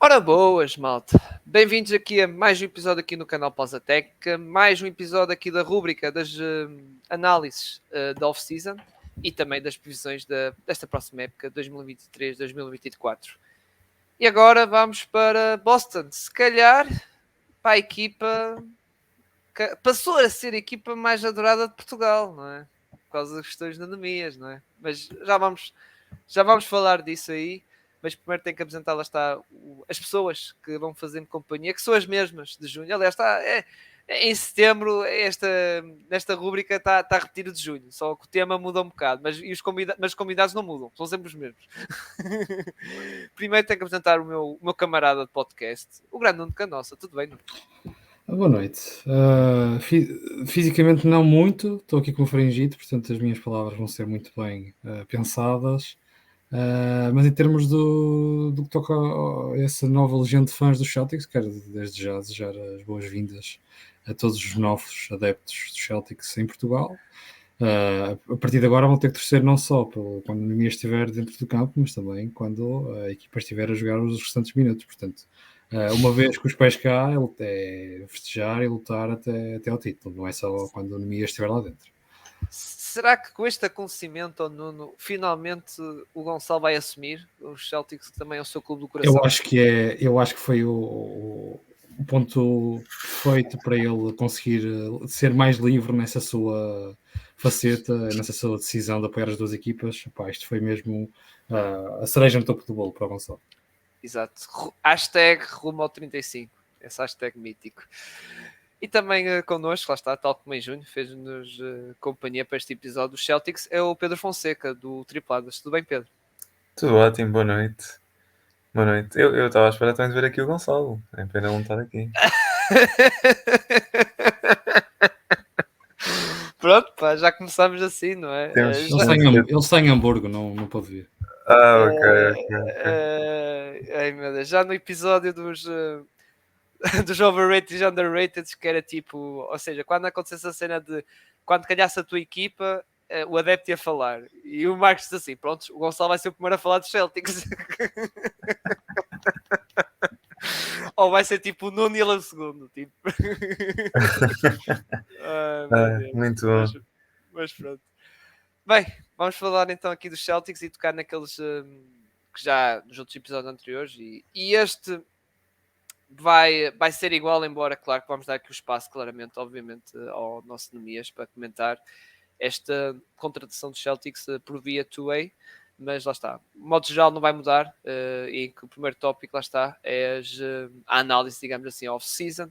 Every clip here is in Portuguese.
Ora boas, malta. Bem-vindos aqui a mais um episódio aqui no canal Pausa Técnica, mais um episódio aqui da rúbrica das análises da off-season e também das previsões desta próxima época, 2023-2024. E agora vamos para Boston. Se calhar, para a equipa... Passou a ser a equipa mais adorada de Portugal, não é? Por causa das questões de anemias, não é? Mas já vamos falar disso aí. Mas primeiro tenho que apresentar, lá está, as pessoas que vão fazendo companhia, que são as mesmas de junho. Aliás, em setembro, nesta rúbrica está a repetir de junho, só que o tema muda um bocado, mas os convidados não mudam, são sempre os mesmos. Primeiro tenho que apresentar o meu camarada de podcast, o grande Nuno Canossa. Tudo bem, Nuno? Boa noite. Fisicamente não muito, estou aqui com faringite, portanto as minhas palavras vão ser muito bem pensadas. Mas em termos do que toca a essa nova legião de fãs dos Celtics, quero desde já desejar as boas-vindas a todos os novos adeptos dos Celtics em Portugal. A partir de agora vão ter que torcer não só quando o Nemias estiver dentro do campo, mas também quando a equipa estiver a jogar os restantes minutos. Portanto, uma vez com os pés cá, ele é festejar e lutar até ao título, não é só quando o Nemias estiver lá dentro. Será que com este acontecimento, Nuno, finalmente o Gonçalo vai assumir os Celtics, que também é o seu clube do coração? Eu acho que foi o ponto perfeito para ele conseguir ser mais livre nessa sua faceta, nessa sua decisão de apoiar as duas equipas. Epá, isto foi mesmo a cereja no topo do bolo para o Gonçalo. Exato. Hashtag rumo ao 35. Esse hashtag mítico. E também connosco, lá está, tal como em junho, fez-nos companhia para este episódio dos Celtics, é o Pedro Fonseca, do Tripladas. Tudo bem, Pedro? Tudo ótimo, boa noite. Boa noite. Eu estava a esperar também de ver aqui o Gonçalo. É pena não estar aqui. Pronto, pá, já começamos assim, não é? Temos- Ele está em Hamburgo, não pode vir. Ok. Ai meu Deus, já no episódio dos overrated e underrated, que era tipo, ou seja, quando acontecesse a cena de quando calhasse a tua equipa, o adepto ia falar. E o Marcos disse assim: pronto, o Gonçalo vai ser o primeiro a falar dos Celtics. Ou vai ser tipo o Nuno e ele o segundo. Tipo. Meu Deus. Muito bom. Mas pronto. Bem, vamos falar então aqui dos Celtics e tocar naqueles que já nos outros episódios anteriores. E este vai ser igual, embora, claro, que vamos dar aqui o espaço, claramente, obviamente, ao nosso Nemias para comentar esta contratação dos Celtics por via 2-way, mas lá está. O modo geral não vai mudar, e que o primeiro tópico, lá está, é a análise, digamos assim, off-season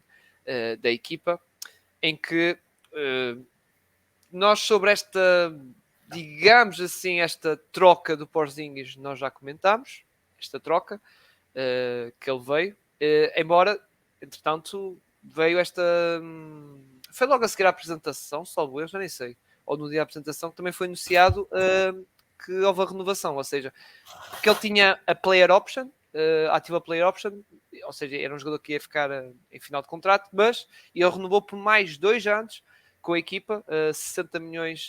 da equipa, em que nós sobre esta, digamos assim, esta troca do Porzingis, nós já comentámos, esta troca que ele veio, embora, entretanto, veio esta... foi logo a seguir à apresentação, salvo eu, já nem sei, ou no dia da apresentação, que também foi anunciado que houve a renovação, ou seja, que ele tinha a player option, ativa player option, ou seja, era um jogador que ia ficar em final de contrato, mas ele renovou por mais 2 anos com a equipa, 60 milhões,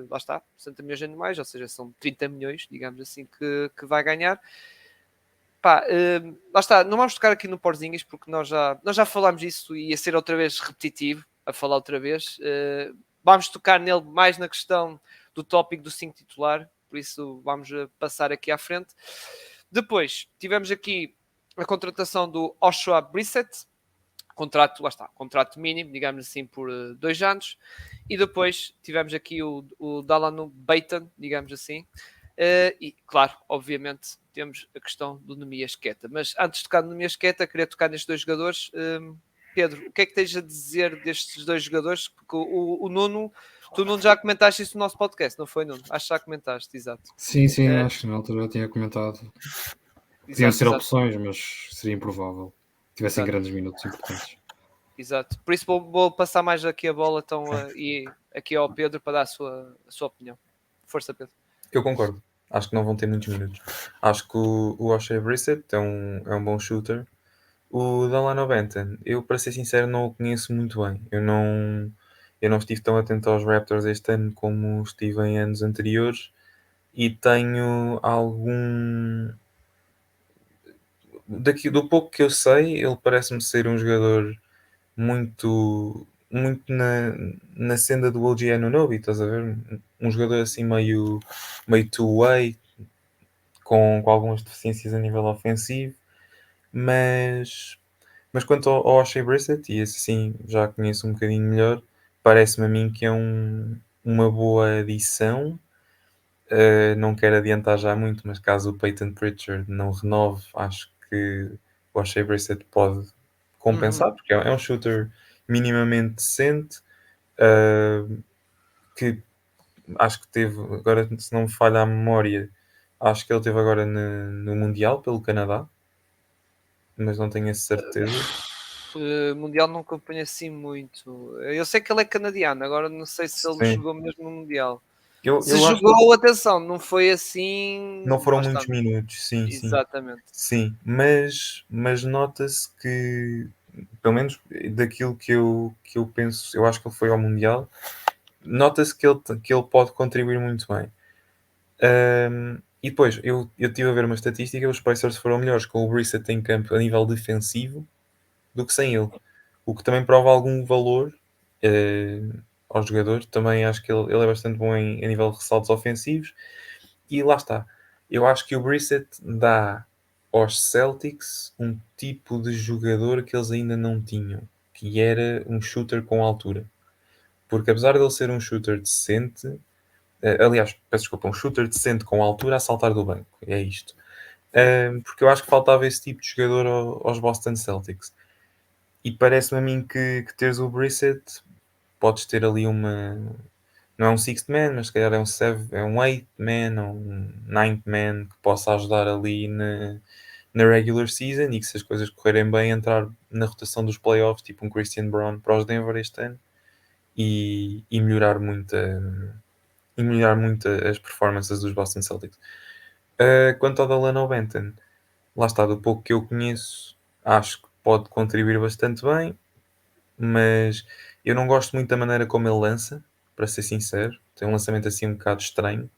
lá está, 60 milhões anuais, ou seja, são 30 milhões, digamos assim, que vai ganhar. Pá, lá está, não vamos tocar aqui no Porzingis porque nós já falámos disso e ia ser outra vez repetitivo a falar outra vez. Vamos tocar nele mais na questão do tópico do 5 titular, por isso vamos passar aqui à frente. Depois tivemos aqui a contratação do Joshua Brissett, contrato, lá está, contrato mínimo, digamos assim, por 2 anos. E depois tivemos aqui o Dalano Beitan, digamos assim. E, claro, obviamente, temos a questão do Nemias Queta. Mas antes de tocar no Nemias Queta, queria tocar nestes dois jogadores. Pedro, o que é que tens a dizer destes dois jogadores? Porque o Nuno, tu Nuno já comentaste isso no nosso podcast, não foi, Nuno? Acho que já comentaste, exato. Sim, acho que na altura eu tinha comentado. Podiam ser opções, mas seria improvável que tivessem grandes minutos importantes. Exato. Por isso vou passar mais aqui a bola então, e aqui ao Pedro para dar a sua opinião. Força, Pedro. Eu concordo. Acho que não vão ter muitos minutos. Acho que o Oshae Brissett é um bom shooter. O Delano Benton, eu para ser sincero não o conheço muito bem. Eu não estive tão atento aos Raptors este ano como estive em anos anteriores e tenho do pouco que eu sei, ele parece-me ser um jogador muito na senda do OG Anunoby, estás a ver? Um jogador assim meio two-way, com algumas deficiências a nível ofensivo, mas, mas quanto ao Oshae Brissett, e esse sim já conheço um bocadinho melhor, parece-me a mim que é uma boa adição. Não quero adiantar já muito, mas caso o Peyton Pritchard não renove, acho que o Oshae Brissett pode compensar, porque é um shooter minimamente decente, que acho que teve, agora se não me falha a memória, acho que ele teve agora no Mundial pelo Canadá, mas não tenho a certeza. Mundial não acompanho assim muito. Eu sei que ele é canadiano, agora não sei se ele Sim. jogou mesmo no Mundial. Se Eu acho que jogou, atenção, não foi assim. não foram Lá está. muitos minutos, sim, sim. Exatamente. Sim, mas nota-se que, pelo menos daquilo que eu penso, eu acho que ele foi ao Mundial, nota-se que ele pode contribuir muito bem. E depois, eu estive a ver uma estatística, os Pacers foram melhores com o Brissett em campo a nível defensivo do que sem ele, o que também prova algum valor eh, aos jogadores. Também acho que ele é bastante bom a nível de ressaltos ofensivos, e lá está. Eu acho que o Brissett dá aos Celtics um tipo de jogador que eles ainda não tinham, que era um shooter com altura. Porque apesar de ele ser um shooter decente, aliás, peço desculpa, um shooter decente com altura a saltar do banco, é isto. Porque eu acho que faltava esse tipo de jogador aos Boston Celtics. E parece-me a mim que teres o Brissett, podes ter ali não é um sixth man, mas se calhar é um eighth man ou um ninth man que possa ajudar ali na regular season, e que se as coisas correrem bem, entrar na rotação dos playoffs, tipo um Christian Brown para os Denver este ano, e melhorar muito as performances dos Boston Celtics. Quanto ao Delano Benton, lá está, do pouco que eu conheço, acho que pode contribuir bastante bem, mas eu não gosto muito da maneira como ele lança, para ser sincero. Tem um lançamento assim um bocado estranho,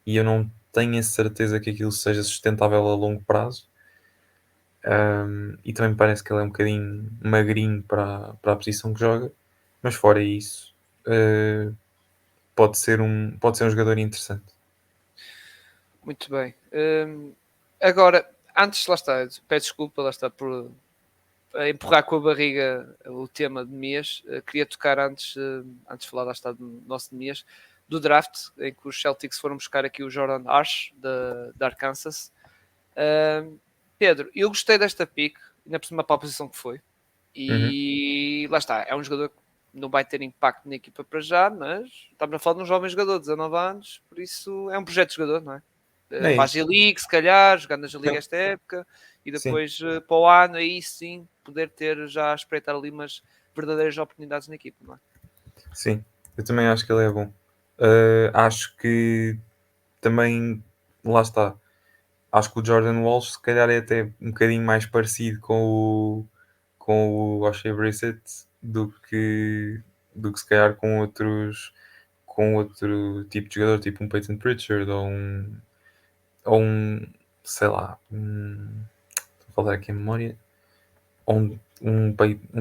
e eu não tenho a certeza que aquilo seja sustentável a longo prazo. E também me parece que ele é um bocadinho magrinho para a posição que joga, mas fora isso, pode ser um jogador interessante. Muito bem. Agora, antes, lá está, peço desculpa, lá está, por empurrar com a barriga o tema de Mias. Queria tocar antes de falar, lá está, do nosso de Mias, do draft, em que os Celtics foram buscar aqui o Jordan Arsh, de Arkansas. Pedro, eu gostei desta pick, ainda por cima para a posição que foi. Uhum. E lá está, é um jogador que não vai ter impacto na equipa para já, mas estamos a falar de um jovem jogador, 19 anos, por isso é um projeto de jogador, não é? É Para a isso. G-League, se calhar, jogando na G-League esta época, e Sim, depois para o ano, aí sim, poder ter já a espreitar ali umas verdadeiras oportunidades na equipa, não é? sim. Eu também acho que ele é bom. Acho que também, lá está. Acho que o Jordan Walsh se calhar é até um bocadinho mais parecido com o Oshae Brissett do que se calhar com outro tipo de jogador, tipo um Peyton Pritchard ou um sei lá, estou a falar aqui a memória, ou um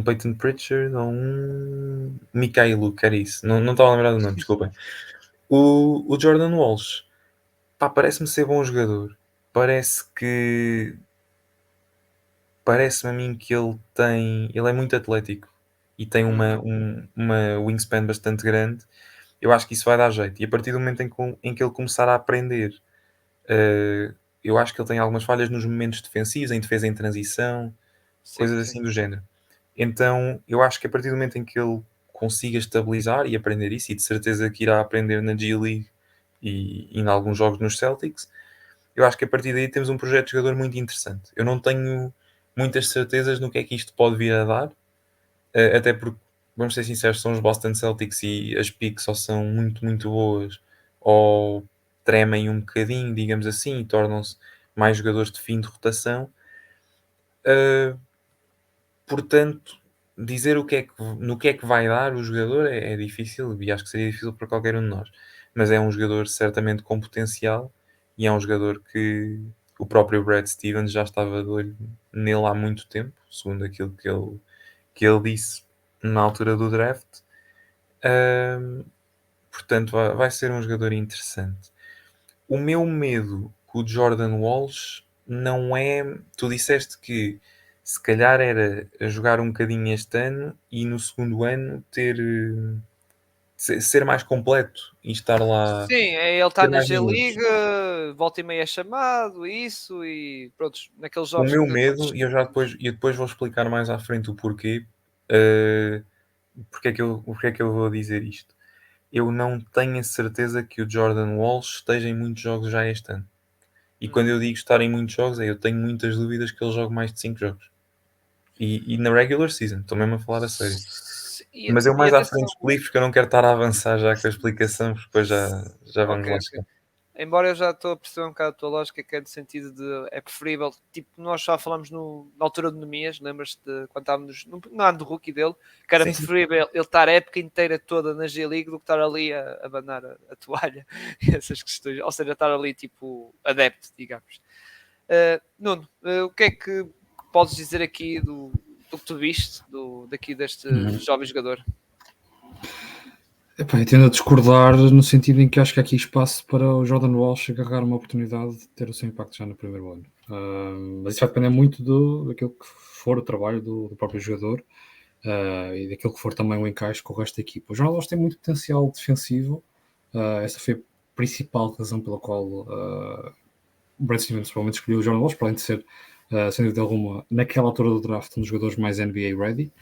Peyton Pritchard ou um Mikhailo, que era isso, não estava a lembrar do nome, desculpem. O Jordan Walsh, pá, parece-me ser bom jogador. Parece que Parece-me a mim que ele é muito atlético e tem uma wingspan bastante grande. Eu acho que isso vai dar jeito. E a partir do momento em que ele começar a aprender, eu acho que ele tem algumas falhas nos momentos defensivos, em defesa em transição, Sim, coisas sim. assim do género. Então, eu acho que a partir do momento em que ele consiga estabilizar e aprender isso, e de certeza que irá aprender na G League e em alguns jogos nos Celtics, eu acho que a partir daí temos um projeto de jogador muito interessante. Eu não tenho muitas certezas no que é que isto pode vir a dar, até porque, vamos ser sinceros, são os Boston Celtics e as picks só são muito, muito boas, ou tremem um bocadinho, digamos assim, e tornam-se mais jogadores de fim de rotação. Uh, Portanto, dizer no que é que vai dar o jogador é difícil, e acho que seria difícil para qualquer um de nós. Mas é um jogador certamente com potencial, e é um jogador o próprio Brad Stevens já estava de olho nele há muito tempo, segundo aquilo que ele disse na altura do draft. Portanto, vai ser um jogador interessante. O meu medo com o Jordan Walsh não é. Tu disseste que se calhar era a jogar um bocadinho este ano e no segundo ano ser mais completo e estar lá. Sim, ele está Ter na mais minutos. G-League, volta e meia é chamado, isso, e pronto, naqueles O jogos meu que medo, e depois vou explicar mais à frente o porquê, eh, porque é que eu vou dizer isto. Eu não tenho a certeza que o Jordan Walsh esteja em muitos jogos já este ano. E quando eu digo estar em muitos jogos, eu tenho muitas dúvidas que ele jogue mais de 5 jogos. E na regular season, estou mesmo a falar a sério. Mas eu E mais à atenção, frente explico, porque eu não quero estar a avançar já com a explicação, porque depois já vamos ok, lá ok. chegar. Embora eu já estou a perceber um bocado a tua lógica, que é no sentido de é preferível, tipo, nós já falamos na altura de Nemias, lembras-te de quando estávamos no ano do rookie dele, que era Sim, sim. preferível ele estar a época inteira toda na G-League do que estar ali a abanar a toalha e essas questões, ou seja, estar ali tipo adepto, digamos. Nuno, o que é que podes dizer aqui do que tu viste daqui deste jovem jogador? Epá, eu tendo a discordar no sentido em que acho que há aqui espaço para o Jordan Walsh agarrar uma oportunidade de ter o seu impacto já no primeiro ano. Mas isso vai depender muito daquilo que for o trabalho do próprio jogador e daquilo que for também o encaixe com o resto da equipa. O Jordan Walsh tem muito potencial defensivo. Essa foi a principal razão pela qual o Brad Stevens provavelmente escolheu o Jordan Walsh, para além de ser, sem dúvida alguma, naquela altura do draft, um dos jogadores mais NBA ready.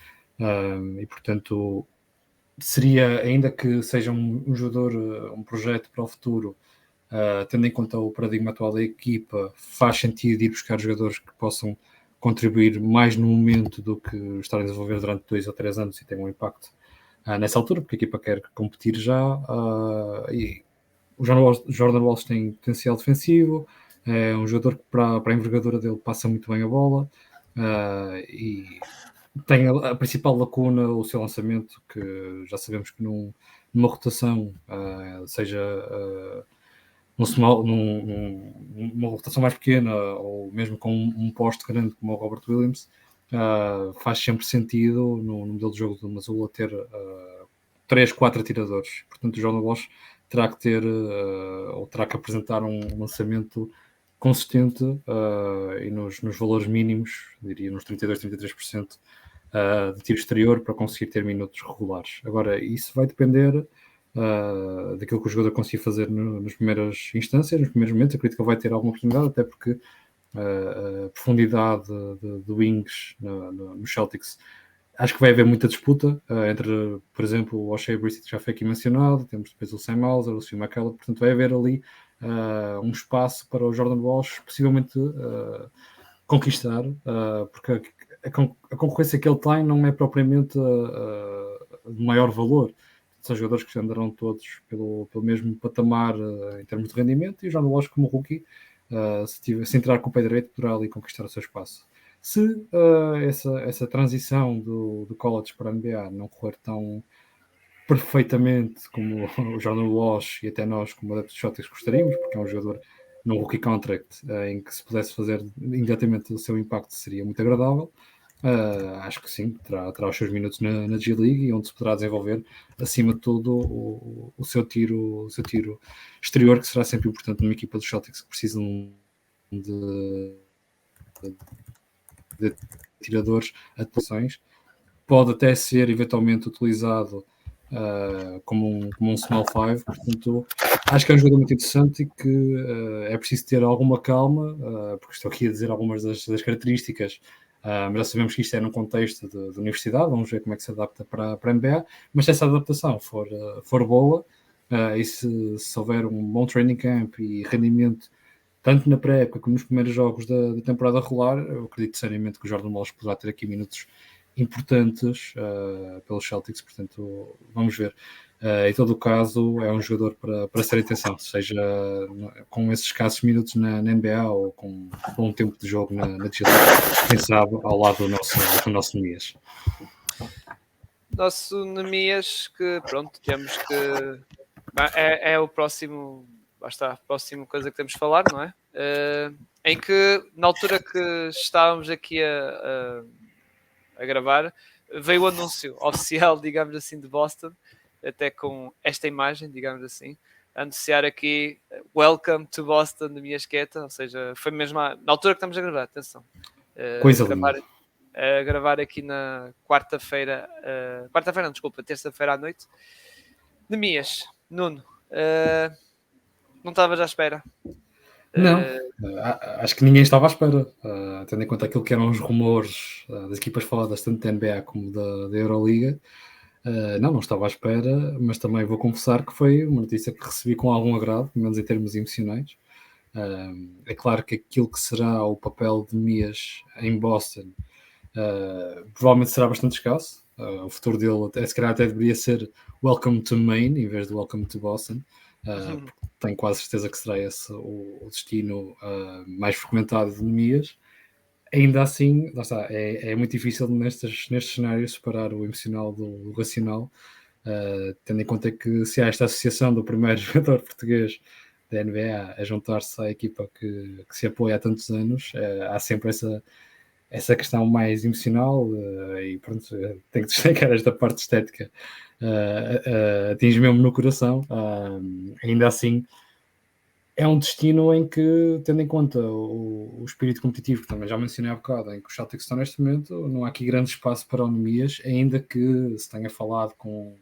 E portanto seria, ainda que seja um jogador, um projeto para o futuro, tendo em conta o paradigma atual da equipa, faz sentido ir buscar jogadores que possam contribuir mais no momento do que estar a desenvolver durante 2 ou 3 anos e ter um impacto nessa altura, porque a equipa quer competir já. E o Jordan Walsh tem potencial defensivo, é um jogador que para a envergadura dele passa muito bem a bola e tem a principal lacuna o seu lançamento, que já sabemos que numa rotação, seja numa rotação mais pequena ou mesmo com um poste grande como o Robert Williams, faz sempre sentido no modelo de jogo do Mazula ter 3, 4 atiradores. Portanto, o Jordan Walsh terá que ter ou terá que apresentar um lançamento consistente e nos valores mínimos, diria nos 32, 33% de tiro exterior para conseguir ter minutos regulares. Agora, isso vai depender daquilo que o jogador conseguir fazer nas primeiras instâncias, nos primeiros momentos. Acredito que ele vai ter alguma oportunidade, até porque a profundidade de wings no Celtics, acho que vai haver muita disputa entre, por exemplo, o Oshae Brissett, que já foi aqui mencionado, temos depois o Sam Hauser, o Phil McCullough, portanto vai haver ali um espaço para o Jordan Walsh possivelmente conquistar, porque a concorrência que ele tem não é propriamente de maior valor. São jogadores que andarão todos pelo mesmo patamar em termos de rendimento, e o Jordan Walsh, como rookie, se entrar com o pé direito, poderá ali conquistar o seu espaço. Se essa transição do college para a NBA não correr tão perfeitamente como o Jordan Walsh e até nós, como adeptos de Celtics, gostaríamos, porque é um jogador num rookie contract em que se pudesse fazer imediatamente o seu impacto seria muito agradável. Acho que sim, terá os seus minutos na G-League, onde se poderá desenvolver acima de tudo o seu tiro exterior, que será sempre importante numa equipa dos Celtics que precisam de tiradores a atuações. Pode até ser eventualmente utilizado como um small five, portanto acho que é um jogador muito interessante e que é preciso ter alguma calma, porque estou aqui a dizer algumas das características, mas já sabemos que isto é num contexto de universidade, vamos ver como é que se adapta para a NBA, mas se essa adaptação for boa, e se houver um bom training camp e rendimento tanto na pré-época como nos primeiros jogos da temporada rolar, eu acredito seriamente que o Jordan Walsh poderá ter aqui minutos importantes pelos Celtics, portanto vamos ver. Em todo o caso, é um jogador para ser atenção, seja com esses escassos minutos na NBA ou com um tempo de jogo na G-League, quem sabe ao lado do nosso Nemias. Nosso Nemias, que pronto, temos que é o próximo lá está, a próxima coisa que temos de falar, não é? Em que, na altura que estávamos aqui a gravar, veio o anúncio oficial, digamos assim, de Boston, até com esta imagem, digamos assim, a anunciar aqui Welcome to Boston de Miasqueta, ou seja, foi mesmo na altura que estamos a gravar, atenção. Coisa linda. A gravar aqui na quarta-feira, não, desculpa, terça-feira à noite, de Mias. Nuno, não estavas à espera? Não, acho que ninguém estava à espera, tendo em conta aquilo que eram os rumores das equipas faladas tanto da NBA como da Euroliga. Não estava à espera, mas também vou confessar que foi uma notícia que recebi com algum agrado, pelo menos em termos emocionais. É claro que aquilo que será o papel de Mias em Boston provavelmente será bastante escasso. O futuro dele, se calhar, até deveria ser Welcome to Maine em vez de Welcome to Boston. Tenho quase certeza que será esse o destino mais frequentado de Mias. Ainda assim, lá está, é muito difícil nestes cenários separar o emocional do racional, tendo em conta que se há esta associação do primeiro jogador português da NBA a juntar-se à equipa que se apoia há tantos anos, há sempre essa questão mais emocional e pronto, tenho que destacar esta parte estética, atinge mesmo no coração. Ainda assim, é um destino em que, tendo em conta o espírito competitivo, que também já mencionei há bocado, em que o Celtics está neste momento, não há aqui grande espaço para onemias, ainda que se tenha falado com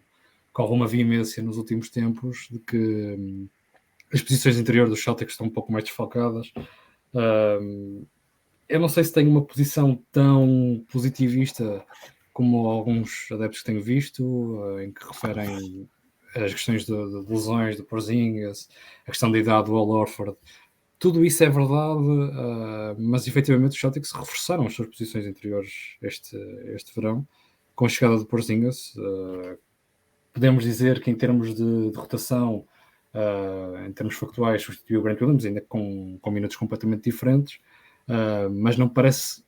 alguma veemência nos últimos tempos de que as posições interior dos Celtics estão um pouco mais desfalcadas. Eu não sei se tenho uma posição tão positivista como alguns adeptos que tenho visto, em que referem as questões de lesões, do Porzingis, a questão da idade do Al Horford. Tudo isso é verdade, mas efetivamente os Celtics reforçaram as suas posições interiores este verão, com a chegada do Porzingis. Podemos dizer que em termos de rotação, em termos factuais, substituiu o Grant Williams, ainda com minutos completamente diferentes, mas não parece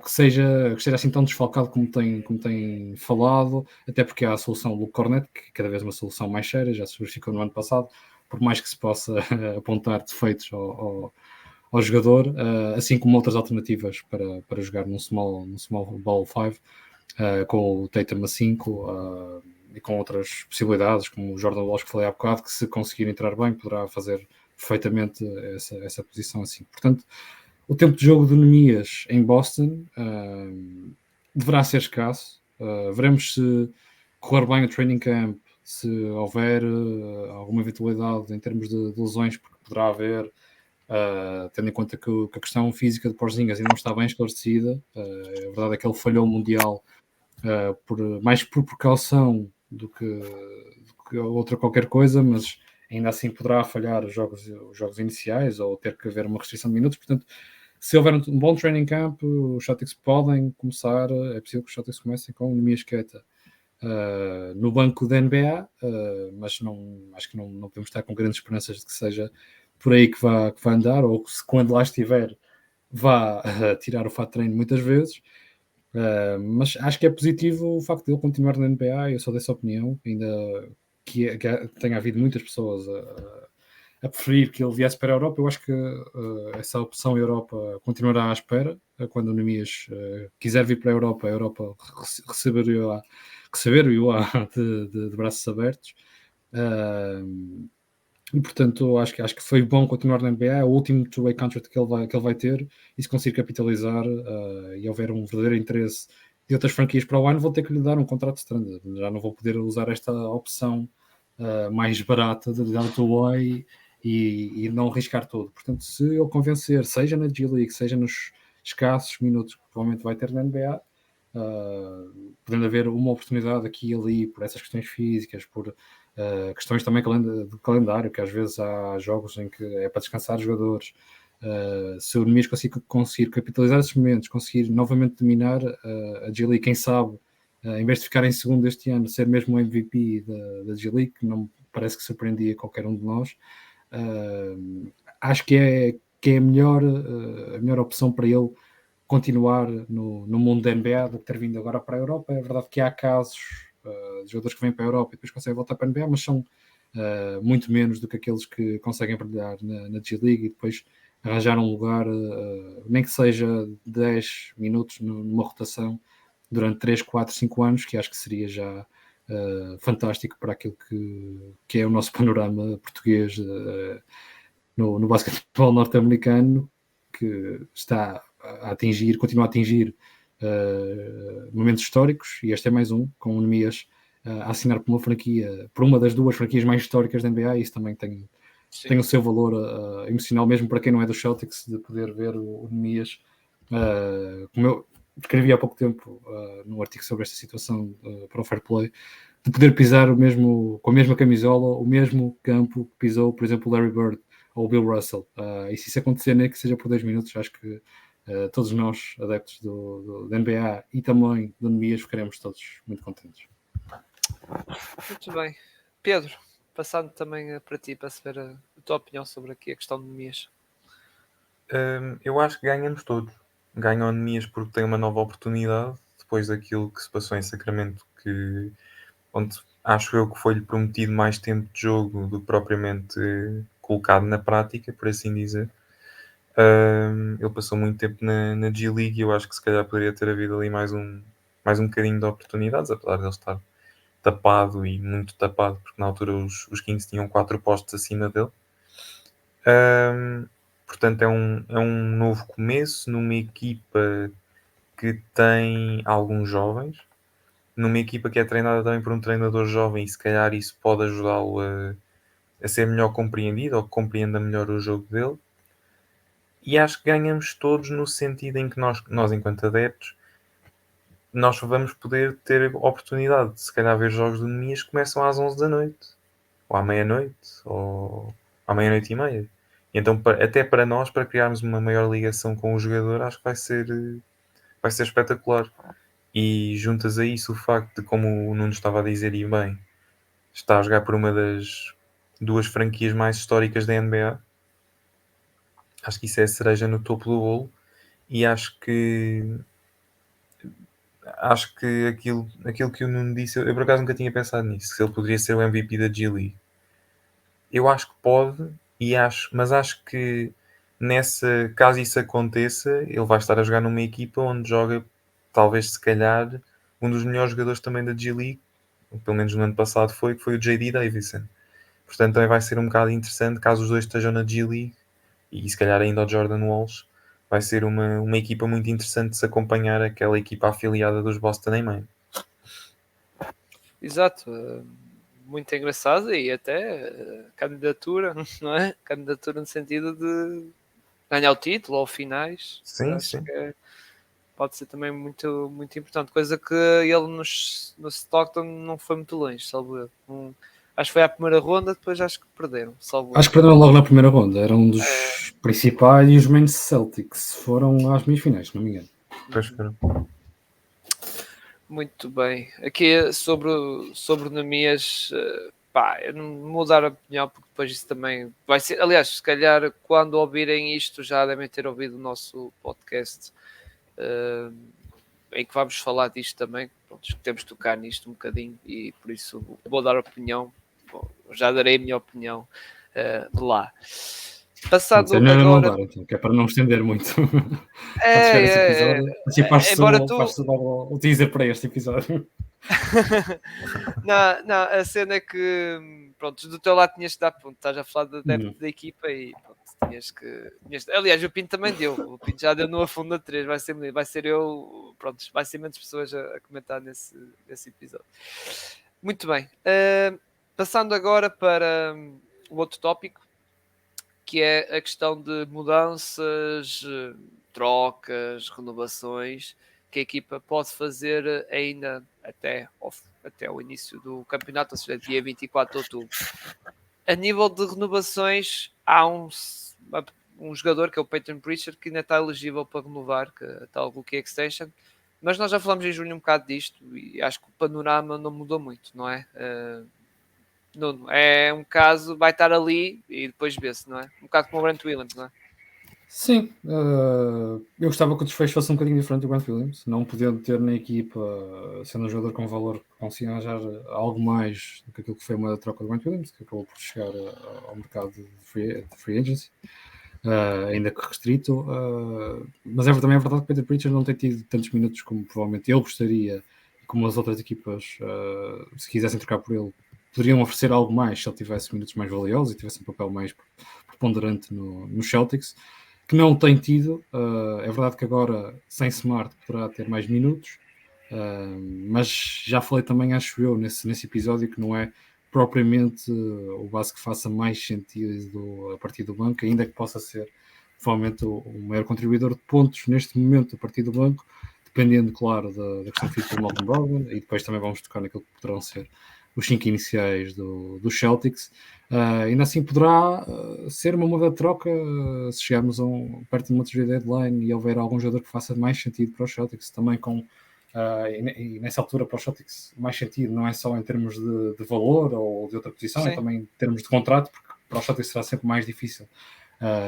que seja assim tão desfalcado como tem falado, até porque há a solução Luke Cornet, que é cada vez uma solução mais séria, já se verificou no ano passado, por mais que se possa apontar defeitos ao jogador, assim como outras alternativas para jogar num small ball 5, com o Tatum a 5, e com outras possibilidades, como o Jordan Walsh que falei há bocado, que se conseguir entrar bem poderá fazer perfeitamente essa posição assim. Portanto, o tempo de jogo de Nemias em Boston deverá ser escasso. Veremos se correr bem o training camp, se houver alguma eventualidade em termos de lesões, porque poderá haver, tendo em conta que a questão física de Porzingis ainda não está bem esclarecida. A verdade é que ele falhou o Mundial mais por precaução do que outra qualquer coisa, mas ainda assim poderá falhar os jogos iniciais ou ter que haver uma restrição de minutos. Portanto, se houver um bom training camp, os Celtics podem começar, é possível que os Celtics comecem com o Miasqueta no banco da NBA, mas acho que não podemos estar com grandes esperanças de que seja por aí que vá andar, ou que se quando lá estiver vá tirar o fato de treino muitas vezes. Mas acho que é positivo o facto de ele continuar na NBA. Eu sou dessa opinião, ainda que tenha havido muitas pessoas a preferir que ele viesse para a Europa. Eu acho que essa opção Europa continuará à espera. Quando o Nemias quiser vir para a Europa receber-o-á de braços abertos. E portanto acho que foi bom continuar na NBA. É o último two-way contract que ele vai ter, e se conseguir capitalizar e houver um verdadeiro interesse de outras franquias para o ano, vão ter que lhe dar um contrato standard. Já não vou poder usar esta opção mais barata de dar two-way e não arriscar tudo. Portanto, se ele convencer, seja na G-League, seja nos escassos minutos que provavelmente vai ter na NBA, podendo haver uma oportunidade aqui e ali por essas questões físicas, por questões também de calendário, que às vezes há jogos em que é para descansar jogadores. Se o Nemias conseguir capitalizar esses momentos, conseguir novamente dominar a G-League, quem sabe, em vez de ficar em segundo este ano, ser mesmo o MVP da G-League, que não parece que surpreendia qualquer um de nós. Acho que é a melhor opção para ele continuar no mundo da NBA do que ter vindo agora para a Europa. É verdade que há casos de jogadores que vêm para a Europa e depois conseguem voltar para a NBA, mas são muito menos do que aqueles que conseguem brilhar na G-League e depois arranjar um lugar, nem que seja 10 minutos numa rotação durante 3, 4, 5 anos, que acho que seria já fantástico para aquilo que é o nosso panorama português no basquetebol norte-americano, que está a atingir, continua a atingir momentos históricos, e este é mais um, com o Neemias a assinar por uma franquia, por uma das duas franquias mais históricas da NBA, e isso também tem o seu valor emocional, mesmo para quem não é do Celtics, de poder ver o Neemias, como eu escrevi há pouco tempo num artigo sobre esta situação para o Fair Play, de poder pisar com a mesma camisola, o mesmo campo que pisou, por exemplo, o Larry Bird ou o Bill Russell. E se isso acontecer, nem que seja por 2 minutos, acho que todos nós, adeptos da NBA e também do Neemias, ficaremos todos muito contentes. Muito bem. Pedro, passando também para ti, para saber a tua opinião sobre aqui a questão de Neemias. Eu acho que ganhamos todos. Ganham a Neemias porque tem uma nova oportunidade, depois daquilo que se passou em Sacramento, onde acho eu que foi-lhe prometido mais tempo de jogo do que propriamente colocado na prática, por assim dizer. Ele passou muito tempo na G-League e eu acho que se calhar poderia ter havido ali mais um bocadinho de oportunidades, apesar de ele estar tapado e muito tapado, porque na altura os Kings tinham 4 postos acima dele. Portanto, é um novo começo numa equipa que tem alguns jovens, numa equipa que é treinada também por um treinador jovem, e se calhar isso pode ajudá-lo a ser melhor compreendido, ou que compreenda melhor o jogo dele. E acho que ganhamos todos no sentido em que nós enquanto adeptos, nós vamos poder ter a oportunidade de se calhar ver jogos do Neemias que começam às 11 da noite, ou à meia-noite, ou à meia-noite e meia. E então, até para nós, para criarmos uma maior ligação com o jogador, acho que vai ser espetacular. E juntas a isso o facto de, como o Nuno estava a dizer e bem, está a jogar por uma das 2 franquias mais históricas da NBA. Acho que isso é a cereja no topo do bolo. E acho que aquilo que o Nuno disse, eu por acaso nunca tinha pensado nisso, se ele poderia ser o MVP da G-League. Eu acho que pode, mas acho que caso isso aconteça, ele vai estar a jogar numa equipa onde joga, talvez se calhar, um dos melhores jogadores também da G-League, pelo menos no ano passado que foi o J.D. Davison. Portanto, também vai ser um bocado interessante caso os dois estejam na G-League, e se calhar ainda o Jordan Walsh. Vai ser uma equipa muito interessante de se acompanhar, aquela equipa afiliada dos Boston em Maine. Exato. Muito engraçada e até candidatura, não é? Candidatura no sentido de ganhar o título ou finais. Sim, Acho sim. que pode ser também muito, muito importante. Coisa que ele no Stockton não foi muito longe, salvo eu. Acho que foi à primeira ronda, depois acho que perderam. Acho que perderam logo na primeira ronda. Era um dos principais, e os Maine Celtics foram às meias-finais, se não me engano. Pois foram. Muito bem. Aqui sobre o Neemias, eu não vou dar a opinião, porque depois isso também vai ser. Aliás, se calhar quando ouvirem isto já devem ter ouvido o nosso podcast, em que vamos falar disto também. Pronto, que temos de tocar nisto um bocadinho e por isso vou dar a opinião. Bom, já darei a minha opinião de lá. Passado Melhor não agora. dar, então, que é para não estender muito. Para chegar a esse É, episódio. Assim embora vais-te dar o teaser para este episódio. não, a cena é que, pronto, do teu lado tinhas de dar, pronto, estás a falar da equipa e pronto, tinhas que. Aliás, o Pinto também deu, o Pinto já deu no afundo da 3, vai ser eu, pronto, vai ser menos pessoas a comentar nesse episódio. Muito bem, passando agora para o outro tópico, que é a questão de mudanças, trocas, renovações que a equipa pode fazer ainda até o início do campeonato, ou seja, dia 24 de outubro. A nível de renovações, há um jogador que é o Peyton Pritchard que ainda está elegível para renovar, que está o Rookie Extension, mas nós já falamos em junho um bocado disto e acho que o panorama não mudou muito, não é? Nuno, é um caso, vai estar ali e depois vê-se, não é? Um bocado como o Brent Williams, não é? Sim, eu gostava que o desfecho fosse um bocadinho diferente do Grant Williams, não podendo ter na equipa, sendo um jogador com valor que consiga arranjar algo mais do que aquilo que foi uma troca do Grant Williams, que acabou por chegar ao mercado de free agency, ainda que restrito, mas também é verdade que Peter Pritchard não tem tido tantos minutos como provavelmente ele gostaria, e como as outras equipas, se quisessem trocar por ele, poderiam oferecer algo mais se ele tivesse minutos mais valiosos e tivesse um papel mais preponderante no Celtics, que não tem tido. É verdade que agora, sem Smart, poderá ter mais minutos, mas já falei também, acho eu, nesse episódio, que não é propriamente o base que faça mais sentido a partir do banco, ainda que possa ser provavelmente o maior contribuidor de pontos neste momento a partir do banco, dependendo, claro, da questão física do Malcolm Brogdon, e depois também vamos tocar naquilo que poderão ser os 5 iniciais do Celtics. Ainda assim poderá ser uma moeda de troca se chegarmos perto de uma trade deadline e houver algum jogador que faça mais sentido para os Celtics, também com e nessa altura para os Celtics mais sentido não é só em termos de valor ou de outra posição, Sim. é também em termos de contrato, porque para os Celtics será sempre mais difícil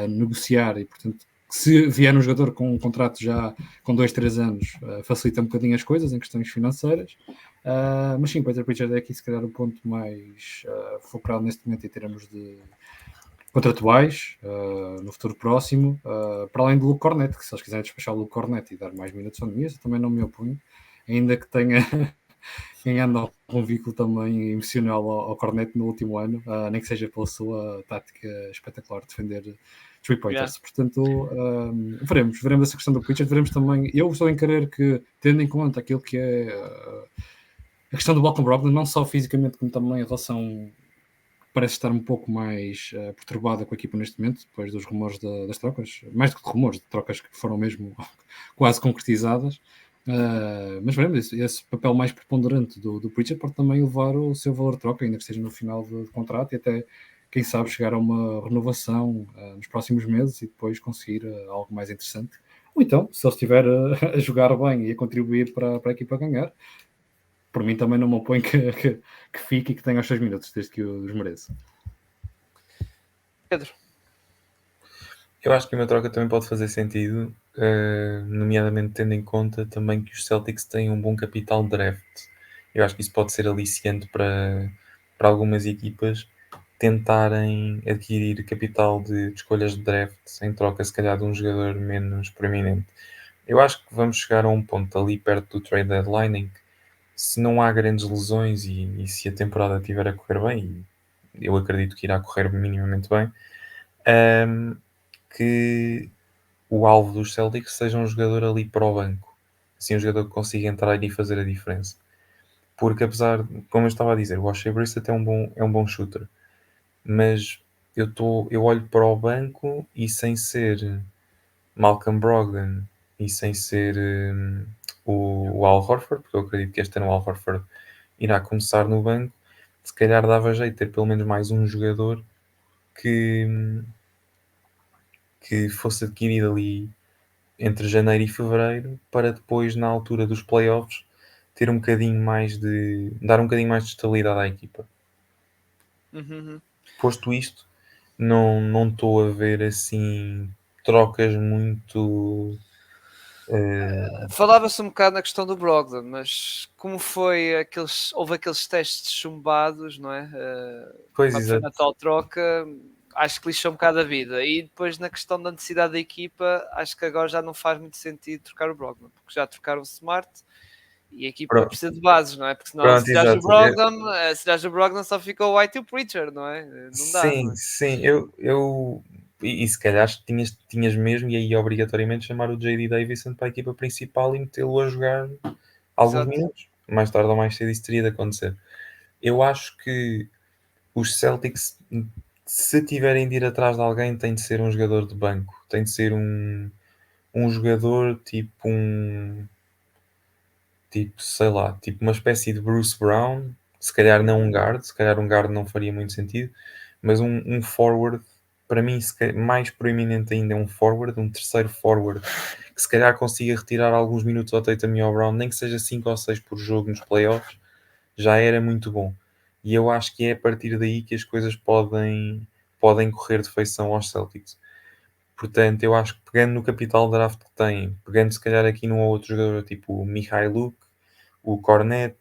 negociar e portanto se vier um jogador com um contrato já com 2-3 anos facilita um bocadinho as coisas em questões financeiras. Mas sim, Peter Pritchard é aqui se calhar o ponto mais focado neste momento em termos de contratuais no futuro próximo, para além do Luke Cornet, que se eles quiserem despachar o Luke Cornet e dar mais minutos ao Nemias, eu também não me oponho, ainda que tenha ganhando um vínculo também emocional ao Cornet no último ano, nem que seja pela sua tática espetacular de defender three-pointers. Yeah. Portanto, veremos essa questão do Pritchard, veremos também, eu estou em querer que, tendo em conta aquilo que é a questão do Malcolm Brogdon, não só fisicamente, como também a relação parece estar um pouco mais perturbada com a equipa neste momento, depois dos rumores das trocas, mais do que rumores, de trocas que foram mesmo quase concretizadas. Mas veremos, esse papel mais preponderante do Pritchard pode também levar o seu valor de troca, ainda que esteja no final de contrato, e até, quem sabe, chegar a uma renovação nos próximos meses e depois conseguir algo mais interessante. Ou então, se ele estiver a jogar bem e a contribuir para a equipa ganhar, por mim também não me oponho que fique e que tenha os seus minutos, desde que os mereça. Pedro. Eu acho que uma troca também pode fazer sentido, nomeadamente tendo em conta também que os Celtics têm um bom capital de draft. Eu acho que isso pode ser aliciante para algumas equipas tentarem adquirir capital de escolhas de draft em troca, se calhar, de um jogador menos proeminente. Eu acho que vamos chegar a um ponto ali perto do trade deadline em que, se não há grandes lesões e se a temporada estiver a correr bem, e eu acredito que irá correr minimamente bem, que o alvo dos Celtics seja um jogador ali para o banco, assim, um jogador que consiga entrar e fazer a diferença. Porque apesar, como eu estava a dizer, o Oshae Brissett é um bom shooter, mas eu olho para o banco e, sem ser Malcolm Brogdon e sem ser o Al Horford, porque eu acredito que este ano o Al Horford irá começar no banco, se calhar dava jeito ter pelo menos mais um jogador que fosse adquirido ali entre janeiro e fevereiro, para depois, na altura dos playoffs, ter um bocadinho mais dar um bocadinho mais de estabilidade à equipa. Uhum. Posto isto, não estou a ver assim trocas muito Falava-se um bocado na questão do Brogdon, mas como houve aqueles testes chumbados, não é? pois, Quando foi na exato. tal troca, acho que lixou um bocado a vida. E depois, na questão da necessidade da equipa, acho que agora já não faz muito sentido trocar o Brogdon, porque já trocaram o Smart e a equipa Pronto, precisa de bases, não é? Porque senão, pronto, exato. Se tiras o Brogdon, só fica o White e o Preacher, não é? Não dá, não Sim, é? sim, e se calhar tinhas mesmo, e aí obrigatoriamente chamar o JD Davison para a equipa principal e metê-lo a jogar alguns Exato. minutos. Mais tarde ou mais cedo isso teria de acontecer. Eu acho que os Celtics, se tiverem de ir atrás de alguém, tem de ser um jogador de banco. Tem de ser um jogador sei lá, tipo uma espécie de Bruce Brown. Se calhar não um guard, se calhar um guard não faria muito sentido, mas um forward, para mim, mais proeminente ainda é um forward, um terceiro forward, que se calhar consiga retirar alguns minutos ao Tatum e ao Brown, nem que seja 5 ou 6 por jogo nos playoffs, já era muito bom. E eu acho que é a partir daí que as coisas podem correr de feição aos Celtics. Portanto, eu acho que pegando no capital draft que tem, pegando se calhar aqui num ou outro jogador, tipo o Mikhailuk, o Cornet,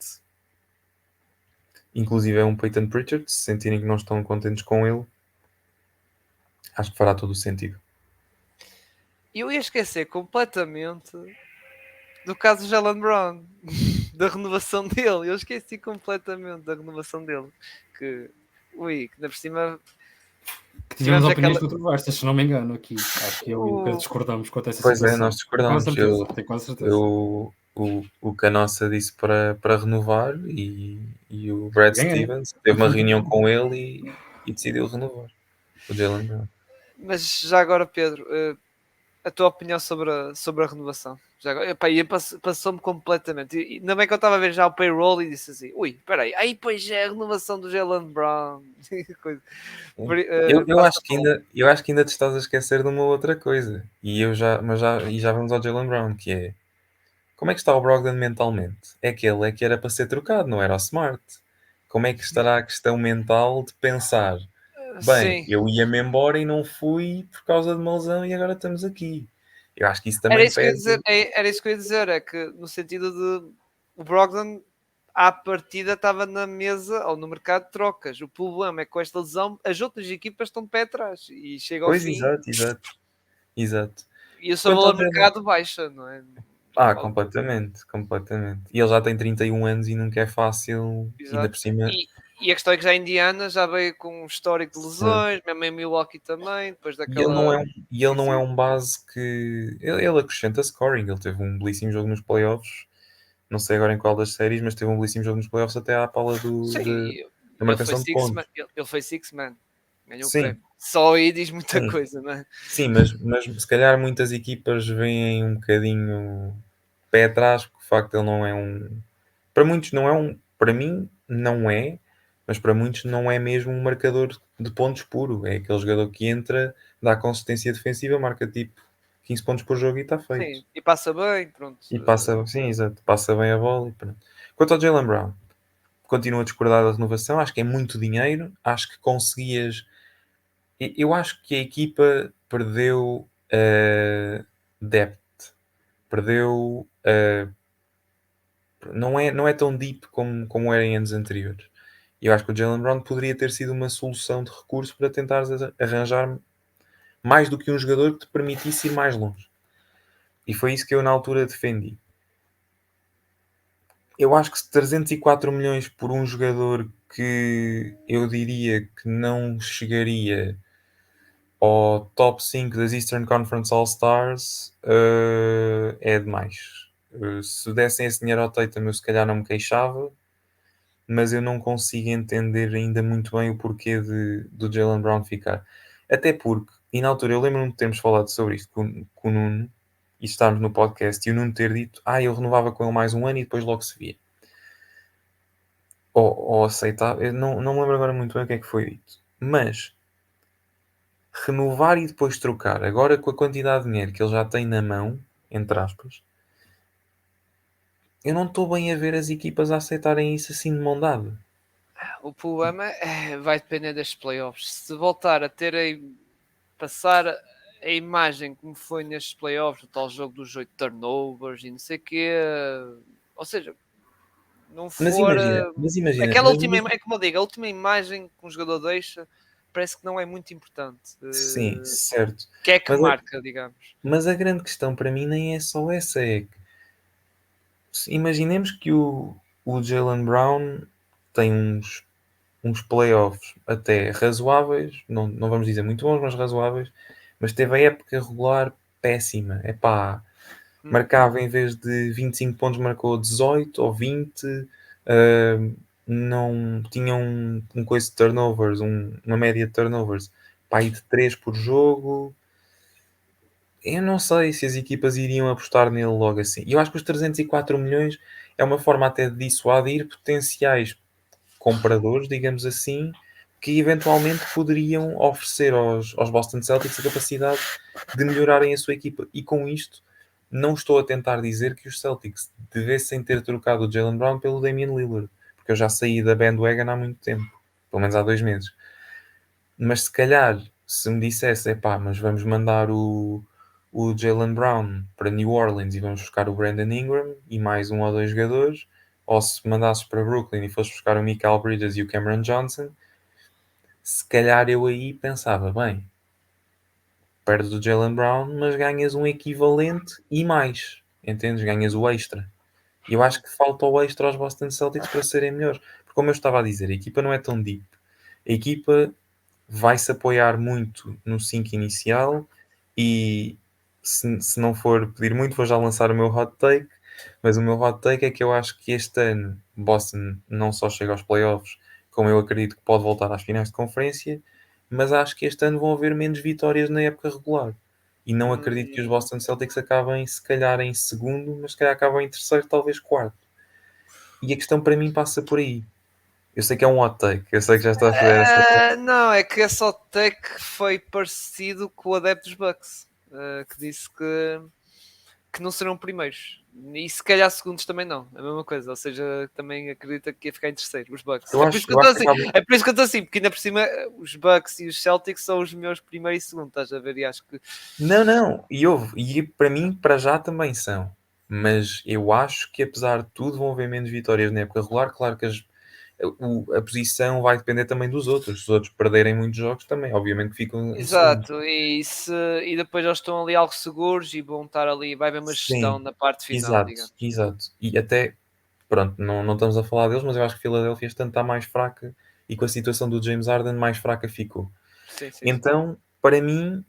inclusive é um Peyton Pritchard, se sentirem que não estão contentes com ele, acho que fará todo o sentido. Eu ia esquecer completamente do caso do Jalen Brown, da renovação dele. Eu esqueci completamente da renovação dele. Que ainda por cima Que tivemos tivemos opiniões aquela. controversas, se não me engano, aqui. Acho que eu e o Pedro discordamos quanto a essa Pois é, nós situação. discordamos. Tenho quase certeza. O Canossa disse para renovar e o Brad Ganhei. Stevens teve uma reunião com ele e decidiu renovar o Jalen Brown. Mas já agora, Pedro, a tua opinião sobre a renovação? Já agora, epá, passou-me completamente. E ainda bem que eu estava a ver já o payroll e disse assim: ui, espera aí, pois é a renovação do Jalen Brown. Coisa. Eu acho que ainda te estás a esquecer de uma outra coisa. E já vamos ao Jalen Brown, que é como é que está o Brogdon mentalmente? É que ele é que era para ser trocado, não era o Smart. Como é que estará a questão mental de pensar, bem, Sim, eu ia-me embora e não fui por causa de uma lesão e agora estamos aqui. Eu acho que isso era também isso que eu ia pesa. dizer. Era isso que eu ia dizer, é que no sentido de o Brogdon à partida estava na mesa ou no mercado de trocas. O problema é que com esta lesão as outras equipas estão de pé atrás e chega ao Pois, fim exato. e o seu Quanto ao valor de Jalen... mercado baixa, não é? Completamente. E ele já tem 31 anos e nunca é fácil, ainda por Exato. cima. E a questão é que já a Indiana já veio com um histórico de Sim. lesões, mesmo em Milwaukee também, depois E ele não daquela. é um base que. Ele acrescenta scoring. Ele teve um belíssimo jogo nos playoffs. Não sei agora em qual das séries, mas teve um belíssimo jogo nos playoffs até à pala Sim, da ele foi marcação de six man, pontos. ele foi six man, ganhou o Sim, prémio. Só aí diz muita sim. coisa, não é? Sim, mas se calhar muitas equipas veem um bocadinho pé atrás, porque de facto ele não é um. Para muitos não é um. Para mim, não é, mas para muitos não é mesmo um marcador de pontos puro. É aquele jogador que entra, dá consistência defensiva, marca tipo 15 pontos por jogo e está feito. Sim, e passa bem, pronto. E passa, sim, exato, passa bem a bola e pronto. Quanto ao Jalen Brown, continuo a discordar da renovação, acho que é muito dinheiro, acho que conseguias. Eu acho que a equipa perdeu depth, perdeu. Não é tão deep como era em anos anteriores. Eu acho que o Jalen Brown poderia ter sido uma solução de recurso para tentar arranjar mais do que um jogador que te permitisse ir mais longe. E foi isso que eu na altura defendi. Eu acho que 304 milhões por um jogador que eu diria que não chegaria ao top 5 das Eastern Conference All-Stars é demais. Se dessem esse dinheiro ao Tatum eu se calhar não me queixava, mas eu não consigo entender ainda muito bem o porquê do Jalen Brown ficar. Até porque, e na altura eu lembro-me de termos falado sobre isto com o Nuno, e estarmos no podcast, e o Nuno ter dito, eu renovava com ele mais um ano e depois logo se via. Ou aceitava, eu não me lembro agora muito bem o que é que foi dito. Mas, renovar e depois trocar, agora com a quantidade de dinheiro que ele já tem na mão, entre aspas, eu não estou bem a ver as equipas a aceitarem isso assim de mão dada. O problema vai depender das playoffs. Se voltar a passar a imagem como foi nestes playoffs, o tal jogo dos 8 turnovers e não sei o quê, ou seja, não Mas for imagina, mas imagina, aquela mas última, é como eu digo, a última imagem que um jogador deixa parece que não é muito importante. sim, certo. Que é que Mas marca, digamos. Mas a grande questão para mim nem é só essa, é que imaginemos que o Jalen Brown tem uns playoffs até razoáveis, não vamos dizer muito bons, mas razoáveis, mas teve a época regular péssima. Epá, marcava em vez de 25 pontos, marcou 18 ou 20, não tinha um coisa de turnovers, uma média de turnovers, pá, aí de 3 por jogo. Eu não sei se as equipas iriam apostar nele logo assim. E eu acho que os 304 milhões é uma forma até de dissuadir potenciais compradores, digamos assim, que eventualmente poderiam oferecer aos Boston Celtics a capacidade de melhorarem a sua equipa. E com isto, não estou a tentar dizer que os Celtics devessem ter trocado o Jalen Brown pelo Damian Lillard, porque eu já saí da bandwagon há muito tempo, pelo menos há 2 meses. Mas se calhar se me dissesse, epá, mas vamos mandar o Jaylen Brown para New Orleans e vamos buscar o Brandon Ingram e mais um ou dois jogadores, ou se mandasses para Brooklyn e fosses buscar o Mikal Bridges e o Cameron Johnson, se calhar eu aí pensava, bem, perdes o Jaylen Brown, mas ganhas um equivalente e mais, entendes? Ganhas o extra. E eu acho que falta o extra aos Boston Celtics para serem melhores. Porque como eu estava a dizer, a equipa não é tão deep. A equipa vai-se apoiar muito no 5 inicial e se não for pedir muito, vou já lançar o meu hot take, mas o meu hot take é que eu acho que este ano Boston não só chega aos playoffs, como eu acredito que pode voltar às finais de conferência, mas acho que este ano vão haver menos vitórias na época regular. E não acredito que os Hum, Boston Celtics acabem, se calhar, em segundo, mas se calhar acabam em terceiro, talvez quarto. E a questão para mim passa por aí. Eu sei que é um hot take, eu sei que já está a fazer essa. não, é que esse hot take foi parecido com o adepto dos Bucks, que disse que não serão primeiros. E se calhar segundos também não. É a mesma coisa. Ou seja, também acredita que ia ficar em terceiro, os Bucks. Eu É por isso acho, que eu eu estou acho que assim. acaba. É por isso que eu estou assim, porque ainda por cima os Bucks e os Celtics são os meus primeiro e segundo, estás a ver? E acho que Não, e para mim, para já também são. Mas eu acho que apesar de tudo vão haver menos vitórias na época regular. Claro que a posição vai depender também dos outros. Se os outros perderem muitos jogos também, obviamente que ficam em segundo. exato, e depois eles estão ali algo seguros e vão estar ali, vai haver uma gestão Sim, na parte final, exato, digamos. exato. E até, pronto, não estamos a falar deles, mas eu acho que Filadélfia este ano está mais fraca e com a situação do James Harden mais fraca ficou. Sim, sim, sim. Então, para mim,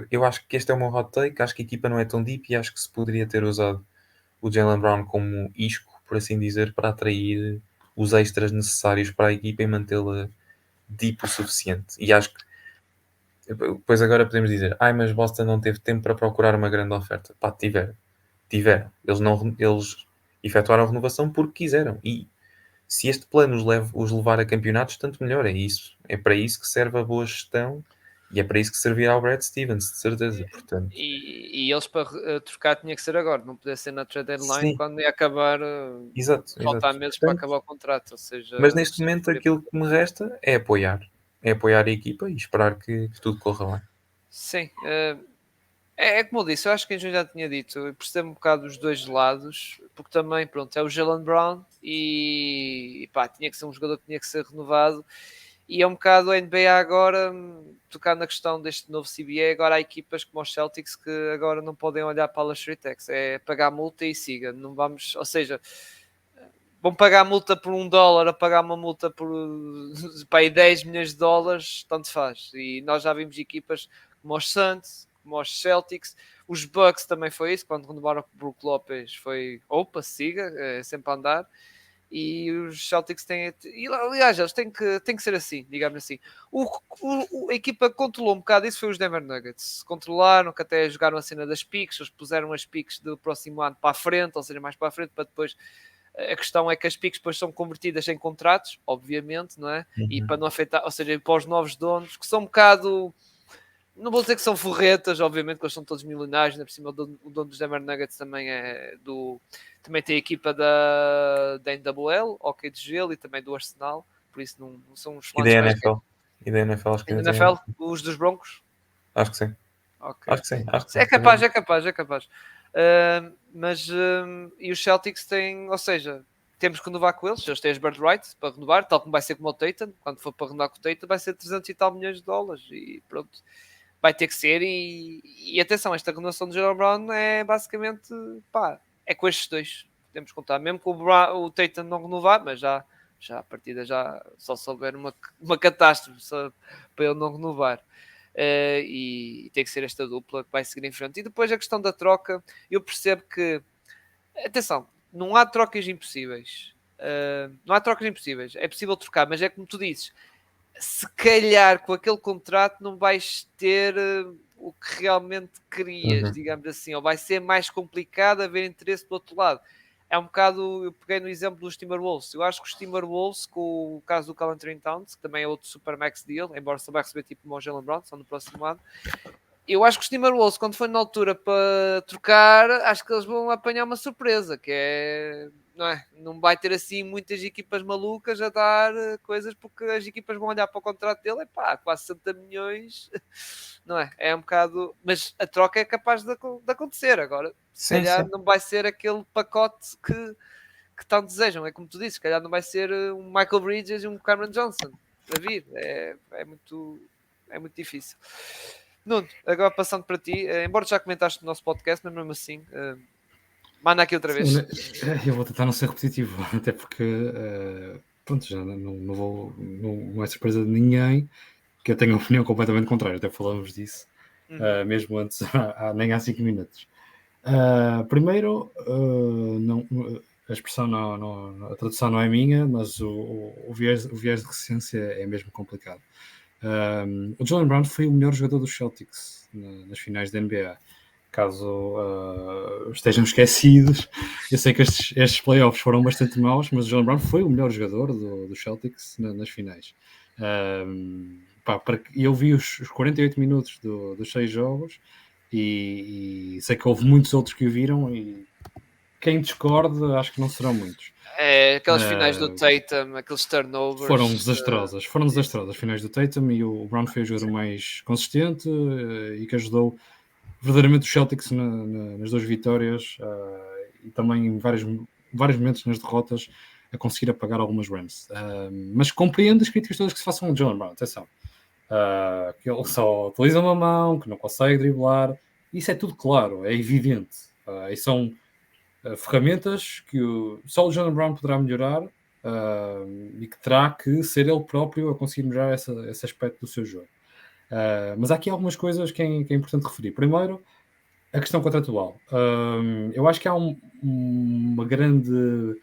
eu acho que este é o meu hot take. Acho que a equipa não é tão deep e acho que se poderia ter usado o Jaylen Brown como isco, por assim dizer, para atrair os extras necessários para a equipa e mantê-la deep o suficiente. E acho que depois agora podemos dizer, ai, mas Boston não teve tempo para procurar uma grande oferta. Pá, tiveram. Eles efetuaram a renovação porque quiseram. E se este plano os levar a campeonatos, tanto melhor. É isso. É para isso que serve a boa gestão e é para isso que servirá ao Brad Stevens, de certeza. Portanto, E eles para trocar tinha que ser agora, não podia ser na trade deadline sim, quando ia acabar, exato, faltar exato. meses para Portanto, acabar o contrato, ou mas seja, neste momento aquilo que me resta é apoiar. É apoiar a equipa e esperar que tudo corra bem. sim, é como eu disse, eu acho que a gente já tinha dito, eu percebo um bocado dos dois lados, porque também, pronto, é o Jalen Brown e pá, tinha que ser um jogador que tinha que ser renovado. E é um bocado a NBA agora, tocar na questão deste novo CBA, agora há equipas como os Celtics que agora não podem olhar para a Luxury Tax, é pagar multa e siga, não vamos, ou seja, vão pagar multa por $1 a pagar uma multa por para aí 10 milhões de dólares, tanto faz. E nós já vimos equipas como os Suns, como os Celtics, os Bucks também foi isso, quando renovaram com o Brook Lopez foi, opa, siga, é sempre a andar. E os Celtics têm. E, aliás, eles têm que ser assim, digamos assim. A equipa controlou um bocado isso, foi os Denver Nuggets. Controlaram, que até jogaram a cena das piques, eles puseram as piques do próximo ano para a frente, ou seja, mais para a frente, para depois. A questão é que as piques depois são convertidas em contratos, obviamente, não é? E Uhum. para não afetar, ou seja, para os novos donos, que são um bocado. Não vou dizer que são forretas, obviamente, que eles são todos milionários, ainda por cima o dono dos Denver Nuggets também é do. Também tem a equipa da NWL, Hockey de Gelo e também do Arsenal, por isso não são uns E da fãs quaisquer. NFL? E da NFL acho que E da ainda tem. NFL, os dos Broncos, Acho que sim. ok. Acho que sim. Acho que É sim. capaz, é capaz, é capaz. Mas e os Celtics têm, ou seja, temos que renovar com eles têm as bird rights para renovar, tal como vai ser como o Tatum, quando for para renovar com o Tatum vai ser 300 e tal milhões de dólares e pronto, vai ter que ser e atenção, esta renovação do Jalen Brown é basicamente, pá, é com estes dois, temos que contar, mesmo que o Tatum não renovar, mas já a partida já só se houver uma catástrofe só para ele não renovar. E tem que ser esta dupla que vai seguir em frente. E depois a questão da troca, eu percebo que, atenção, não há trocas impossíveis. Não há trocas impossíveis. É possível trocar, mas é como tu dizes, se calhar com aquele contrato não vais ter o que realmente querias, Uhum. digamos assim, ou vai ser mais complicado haver interesse do outro lado. É um bocado, eu peguei no exemplo dos Timberwolves. Eu acho que os Timberwolves, com o caso do Karl Anthony Towns, que também é outro Supermax deal, embora só vai receber tipo o Jalen Brown, só no próximo ano, eu acho que os Timberwolves, quando for na altura para trocar, acho que eles vão apanhar uma surpresa, que é não é? Não vai ter assim muitas equipas malucas a dar coisas, porque as equipas vão olhar para o contrato dele, quase 60 milhões, não é? É um bocado, mas a troca é capaz de acontecer. Agora, se calhar não vai ser aquele pacote que tão desejam, é como tu disse, se calhar não vai ser um Michael Bridges e um Cameron Johnson a vir, é muito difícil. Nuno, agora passando para ti, embora já comentaste no nosso podcast, mas mesmo assim, manda aqui outra vez. Eu vou tentar não ser repetitivo, até porque pronto, já não é surpresa de ninguém que eu tenha uma opinião completamente contrária, até falamos disso mesmo antes, nem há 5 minutos. Primeiro, a expressão a tradução não é minha, mas o viés de recência é mesmo complicado. O Jaylen Brown foi o melhor jogador dos Celtics nas finais da NBA. Caso estejam esquecidos, eu sei que estes playoffs foram bastante maus, mas o Jaylen Brown foi o melhor jogador dos Celtics nas finais. Eu vi os 48 minutos dos 6 jogos e sei que houve muitos outros que o viram, e quem discorde acho que não serão muitos. Aquelas finais do Tatum, aqueles turnovers foram desastrosas as finais do Tatum, e o Brown foi o jogador mais consistente e que ajudou verdadeiramente os Celtics nas 2 vitórias e também em vários momentos nas derrotas a conseguir apagar algumas runs. Mas compreendo as críticas todas que se façam ao Jaylen Brown, atenção. Que ele só utiliza uma mão, que não consegue driblar, isso é tudo claro, é evidente. E são ferramentas que só o Jaylen Brown poderá melhorar e que terá que ser ele próprio a conseguir melhorar esse aspecto do seu jogo. Mas há aqui algumas coisas que é importante referir. Primeiro, a questão contratual. Eu acho que há uma grande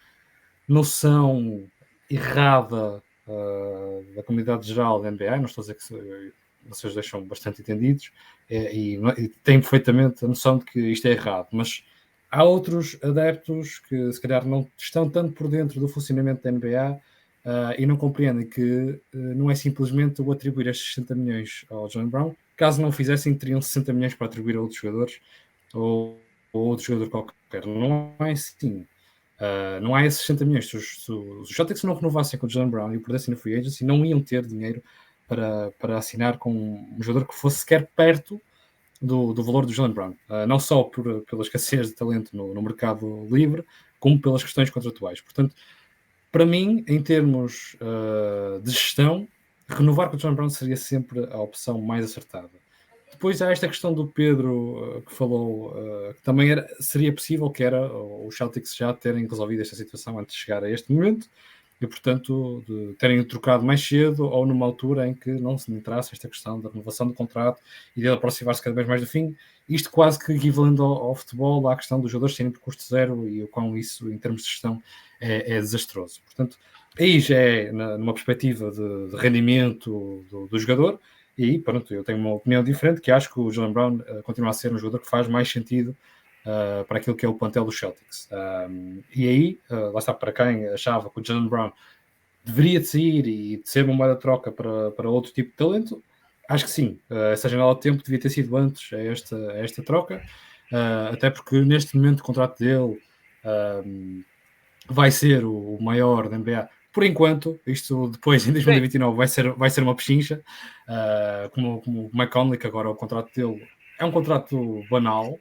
noção errada da comunidade geral da NBA, não estou a dizer que vocês deixam bastante entendidos e têm perfeitamente a noção de que isto é errado, mas há outros adeptos que se calhar não estão tanto por dentro do funcionamento da NBA e não compreendem que não é simplesmente o atribuir estes 60 milhões ao Jaylen Brown. Caso não fizessem, teriam 60 milhões para atribuir a outros jogadores ou outro jogador qualquer. Não é assim. Não há esses 60 milhões. Se os Celtics não renovassem com o Jaylen Brown e o perdessem no free agency, não iam ter dinheiro para assinar com um jogador que fosse sequer perto do valor do Jaylen Brown. Não só pela escassez de talento no mercado livre, como pelas questões contratuais. Portanto, para mim, em termos de gestão, renovar com o Jaylen Brown seria sempre a opção mais acertada. Depois há esta questão do Pedro que falou, que também seria possível, que era os Celtics já terem resolvido esta situação antes de chegar a este momento, e portanto de terem trocado mais cedo ou numa altura em que não se entrasse esta questão da renovação do contrato e de aproximar-se cada vez mais do fim. Isto quase que equivalendo ao futebol, à questão dos jogadores serem por custo zero, e o quão isso em termos de gestão é desastroso. Portanto, aí já é numa perspectiva de rendimento do jogador. E aí, pronto, eu tenho uma opinião diferente, que acho que o Jaylen Brown continua a ser um jogador que faz mais sentido para aquilo que é o plantel dos Celtics. E aí, lá está, para quem achava que o Jaylen Brown deveria de sair e de ser uma moeda de troca para outro tipo de talento, acho que sim. Essa janela de tempo devia ter sido antes a esta troca, até porque neste momento o contrato dele vai ser o maior da NBA. Por enquanto, isto depois em 2029 vai ser uma pechincha, como o McConley, que agora o contrato dele é um contrato banal,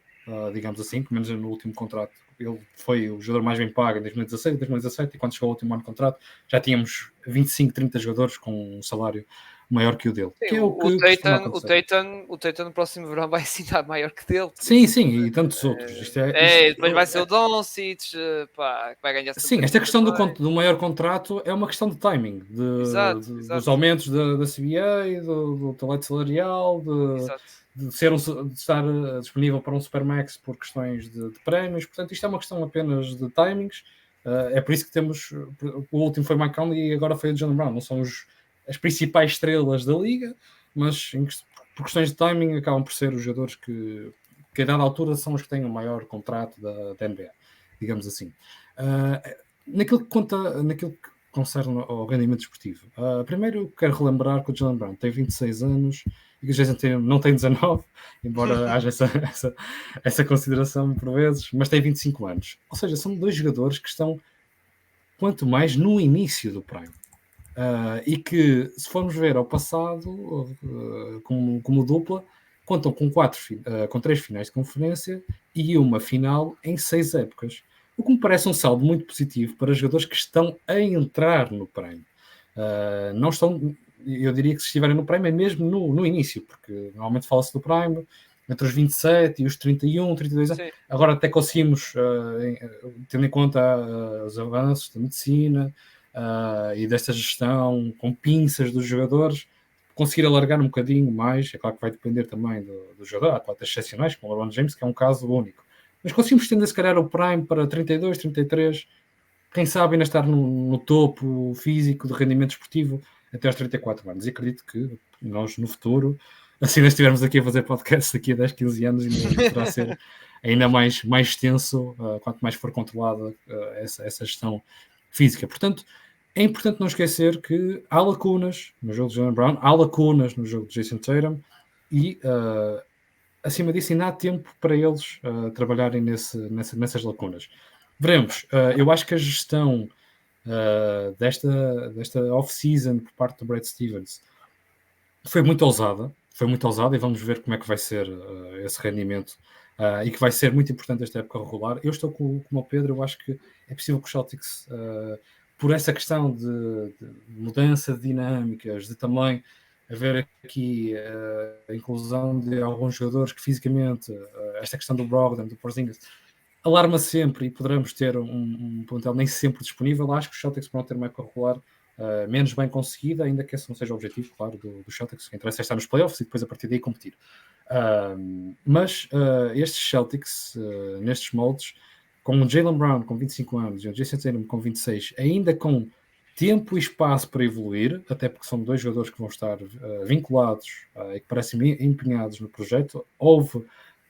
digamos assim, pelo menos no último contrato. Ele foi o jogador mais bem pago em 2016, 2017, e quando chegou ao último ano de contrato já tínhamos 25, 30 jogadores com um salário maior que o dele. Sim, que é o Tatum no próximo verão vai assinar maior que dele. Sim, e tantos outros. Depois vai ser o Doncic, que vai ganhar. Sim, esta questão do maior contrato é uma questão de timing, dos aumentos da CBA, do talento salarial, de estar disponível para um Supermax por questões de prémios. Portanto, isto é uma questão apenas de timings. É por isso que temos o último foi Mike Conley e agora foi o Jaylen Brown. Não são as principais estrelas da liga, mas por questões de timing acabam por ser os jogadores que a dada altura são os que têm o maior contrato da NBA, digamos assim. Naquilo que concerne ao rendimento desportivo, primeiro quero relembrar que o Jaylen Brown tem 26 anos e que o Jason Tatum não tem 19, embora haja essa consideração por vezes, mas tem 25 anos. Ou seja, são dois jogadores que estão quanto mais no início do Prime. E que, se formos ver ao passado, como dupla, contam com 3 finais de conferência e uma final em 6 épocas. O que me parece um saldo muito positivo para jogadores que estão a entrar no Prime. Não estão, eu diria que se estiverem no Prime é mesmo no início, porque normalmente fala-se do Prime entre os 27 e os 31, 32 anos. Sim. Agora até conseguimos, tendo em conta os avanços da medicina, e desta gestão com pinças dos jogadores, conseguir alargar um bocadinho mais. É claro que vai depender também do jogador. Há atletas excepcionais, como o LeBron James, que é um caso único. Mas conseguimos estender, se calhar, o Prime para 32, 33. Quem sabe ainda estar no topo físico de rendimento esportivo até aos 34 anos. E acredito que nós, no futuro, assim nós estivermos aqui a fazer podcast daqui a 10, 15 anos, ainda poderá ser ainda mais extenso, quanto mais for controlada essa gestão física. Portanto, é importante não esquecer que há lacunas no jogo de Jaylen Brown, há lacunas no jogo de Jason Tatum e, acima disso, ainda há tempo para eles trabalharem nessas lacunas. Veremos. Eu acho que a gestão desta off-season por parte do Brad Stevens foi muito ousada e vamos ver como é que vai ser esse rendimento e que vai ser muito importante esta época regular. Eu estou com o Pedro, eu acho que é possível que os Celtics, por essa questão de mudança de dinâmicas, de também haver aqui a inclusão de alguns jogadores que fisicamente, esta questão do Brogdon, do Porzingis, alarma sempre e poderemos ter um plantel nem sempre disponível. Acho que os Celtics vão ter uma época regular menos bem conseguida, ainda que esse não seja o objetivo, claro, do Celtics. O que interessa é estar nos playoffs e depois a partir daí competir. Mas estes Celtics, nestes moldes, com o Jaylen Brown com 25 anos e o Jason Tatum com 26, ainda com tempo e espaço para evoluir, até porque são dois jogadores que vão estar vinculados e que parecem empenhados no projeto. Houve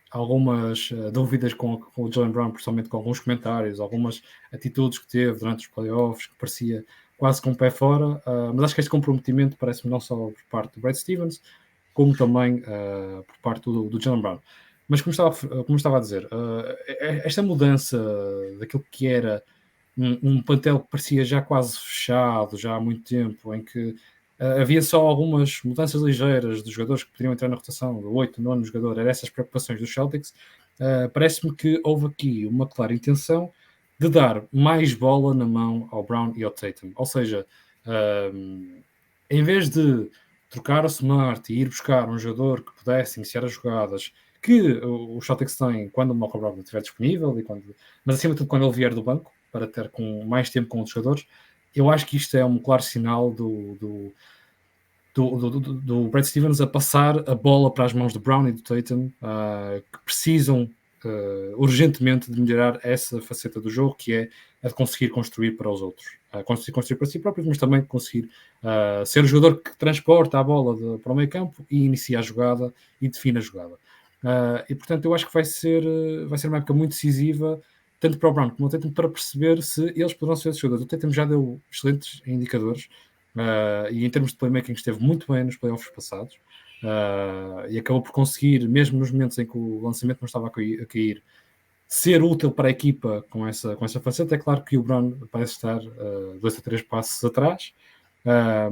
algumas dúvidas com o Jaylen Brown, principalmente com alguns comentários, algumas atitudes que teve durante os playoffs, que parecia quase com o pé fora, mas acho que este comprometimento parece-me não só por parte do Brad Stevens, como também por parte do Jaylen Brown. Mas como estava a dizer, esta mudança daquilo que era um plantel que parecia já quase fechado, já há muito tempo, em que havia só algumas mudanças ligeiras dos jogadores que poderiam entrar na rotação, do 8, 9 jogador, eram essas preocupações dos Celtics. Parece-me que houve aqui uma clara intenção de dar mais bola na mão ao Brown e ao Tatum. Ou seja, em vez de trocar o Smart e ir buscar um jogador que pudesse iniciar as jogadas que os Celtics têm quando o Malcolm Brogdon estiver disponível, mas acima de tudo quando ele vier do banco, para ter com mais tempo com os jogadores, eu acho que isto é um claro sinal do Brad Stevens a passar a bola para as mãos do Brown e do Tatum, que precisam urgentemente de melhorar essa faceta do jogo, que é a de conseguir construir para os outros. Conseguir construir para si próprios, mas também conseguir ser o jogador que transporta a bola para o meio campo e inicia a jogada e define a jogada. E portanto eu acho que vai ser uma época muito decisiva, tanto para o Brown como o Tatum, para perceber se eles poderão ser esses jogadores. O Tatum já deu excelentes indicadores e em termos de playmaking esteve muito bem nos playoffs passados e acabou por conseguir, mesmo nos momentos em que o lançamento não estava a cair, ser útil para a equipa com essa faceta. É claro que o Brown parece estar 2 a 3 passos atrás,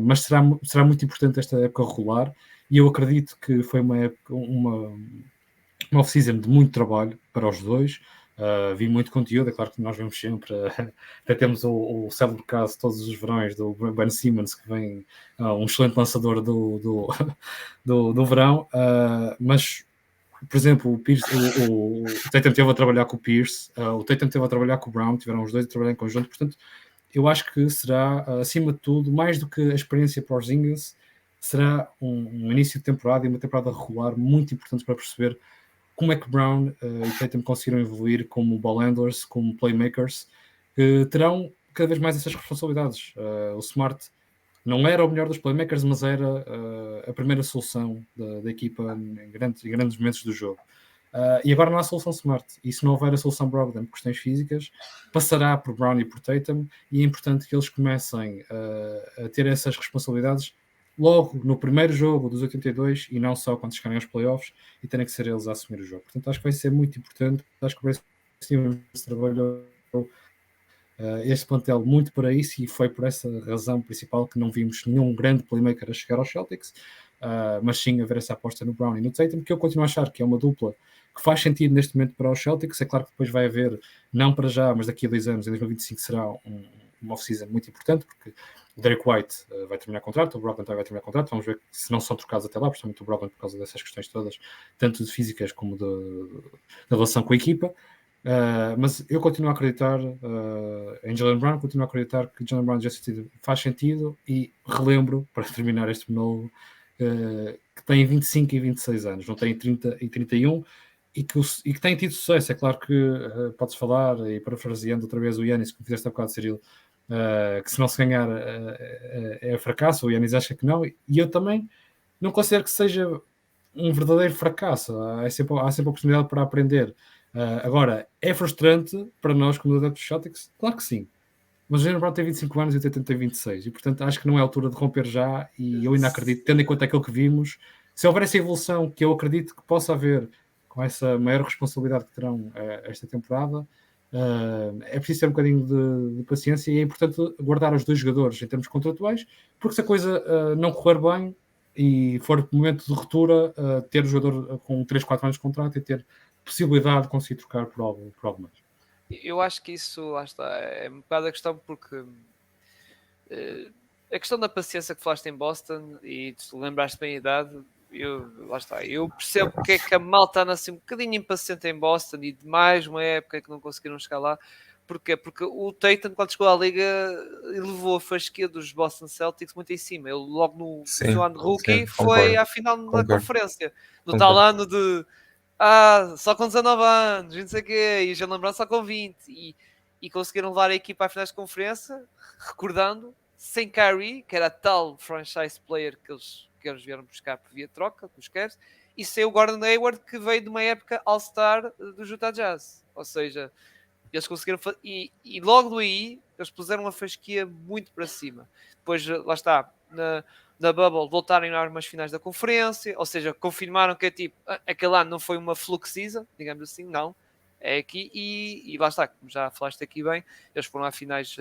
mas será muito importante esta época regular e eu acredito que foi uma off-season de muito trabalho para os dois. Vi muito conteúdo, é claro que nós vemos sempre, até temos o célebre caso todos os verões do Ben Simmons, que vem um excelente lançador do verão, mas por exemplo, o Tatum esteve a trabalhar com o Pierce, o Tatum esteve a trabalhar com o Brown, tiveram os dois a trabalhar em conjunto, portanto eu acho que será, acima de tudo, mais do que a experiência para os Zingers, será um início de temporada e uma temporada regular muito importante para perceber como é que Brown e Tatum conseguiram evoluir como ball handlers, como playmakers, que terão cada vez mais essas responsabilidades. O Smart não era o melhor dos playmakers, mas era a primeira solução da equipa em grandes momentos do jogo. E agora não há solução Smart. E se não houver a solução Brogdon por questões físicas, passará por Brown e por Tatum, e é importante que eles comecem a ter essas responsabilidades logo no primeiro jogo dos 82 e não só quando chegarem aos playoffs e terem que ser eles a assumir o jogo. Portanto, acho que vai ser muito importante. Acho que o Brad Stevens trabalhou este plantel muito para isso, e foi por essa razão principal que não vimos nenhum grande playmaker a chegar aos Celtics, mas sim haver essa aposta no Brown e no Tatum, que eu continuo a achar que é uma dupla que faz sentido neste momento para os Celtics. É claro que depois vai haver, não para já, mas daqui a 2 anos, em 2025 será uma off-season muito importante, porque o Derek White vai terminar contrato, o Brogdon também vai terminar contrato, vamos ver se não são trocados até lá, principalmente o Brogdon por causa dessas questões todas, tanto de físicas como da relação com a equipa. Mas eu continuo a acreditar em Jaylen Brown, continuo a acreditar que Jaylen Brown faz sentido, e relembro, para terminar este monólogo, que tem 25 e 26 anos, não tem 30 e 31, e que tem tido sucesso. É claro que podes falar, e parafraseando outra vez o Yannis, que fizeste há bocado, Cirilo, que se não se ganhar é fracasso. O Yannis acha que não, e eu também não considero que seja um verdadeiro fracasso. Há sempre oportunidade para aprender. Agora, é frustrante para nós como adeptos Celtics? Claro que sim. Mas o Jaylen Brown tem 25 anos e o Tatum tem 26, e portanto acho que não é a altura de romper já, e eu ainda acredito, tendo em conta aquilo que vimos, se houver essa evolução que eu acredito que possa haver com essa maior responsabilidade que terão esta temporada, é preciso ter um bocadinho de paciência, e é importante guardar os dois jogadores em termos contratuais, porque se a coisa não correr bem e for momento de ruptura, ter o jogador com 3, 4 anos de contrato e ter possibilidade de conseguir trocar por algo mais. Eu acho que isso, lá está, é um bocado a questão, porque a questão da paciência que falaste em Boston, e tu lembraste bem a idade, lá está, eu percebo porque é que a malta anda assim um bocadinho impaciente em Boston, e de mais uma época que não conseguiram chegar lá. Porquê? Porque o Tatum, quando chegou à liga, levou a fasquia dos Boston Celtics muito em cima. Ele, logo no seu ano de rookie, foi à final da conferência. No tal ano de só com 19 anos, não sei o quê, e já lembrando só com 20. E conseguiram levar a equipa à final de conferência, recordando, sem Kyrie, que era tal franchise player que eles vieram buscar por via troca, com os Cavs, e sem o Gordon Hayward, que veio de uma época All-Star do Utah Jazz. Ou seja, eles conseguiram e logo aí eles puseram a fasquia muito para cima. Depois, lá está, na Bubble voltarem a umas finais da conferência, ou seja, confirmaram que é tipo, aquele ano não foi uma fluke season, digamos assim, não. É aqui, e lá está, como já falaste aqui bem, eles foram às finais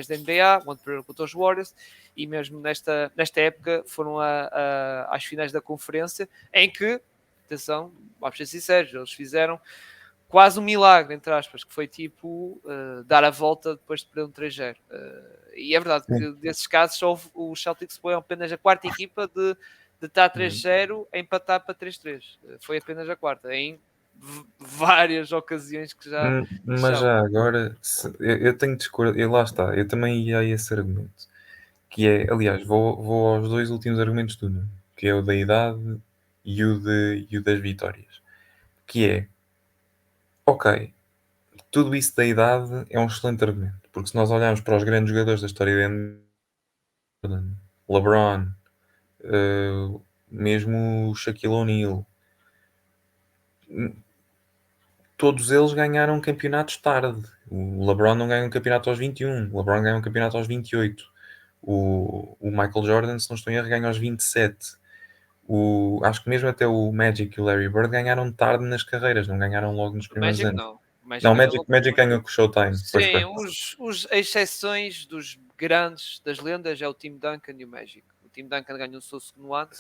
da NBA, onde perderam contra os Warriors, e mesmo nesta época foram às finais da conferência, em que, atenção, vamos ser sinceros, eles fizeram quase um milagre, entre aspas, que foi tipo dar a volta depois de perder um 3-0. E é verdade que desses casos só o Celtics foi apenas a quarta equipa de estar 3-0 a empatar para 3-3. Foi apenas a quarta, em várias ocasiões que já... Mas já agora, eu tenho de discordar, e lá está, eu também ia a esse argumento, que é, aliás, vou aos dois últimos argumentos do Nuno, que é o da idade e o das vitórias, que é, ok, tudo isso da idade é um excelente argumento, porque se nós olharmos para os grandes jogadores da história da NBA, LeBron, mesmo o Shaquille O'Neal, todos eles ganharam campeonatos tarde. O LeBron não ganha um campeonato aos 21, o LeBron ganha um campeonato aos 28, o Michael Jordan, se não estou em erro, ganha aos 27. Acho que mesmo até o Magic e o Larry Bird ganharam tarde nas carreiras, não ganharam logo nos primeiros Magic anos. não. Não, Magic ganhou com o Showtime. Sim, os exceções dos grandes, das lendas, é o Tim Duncan e o Magic. O Tim Duncan ganhou o seu segundo ano,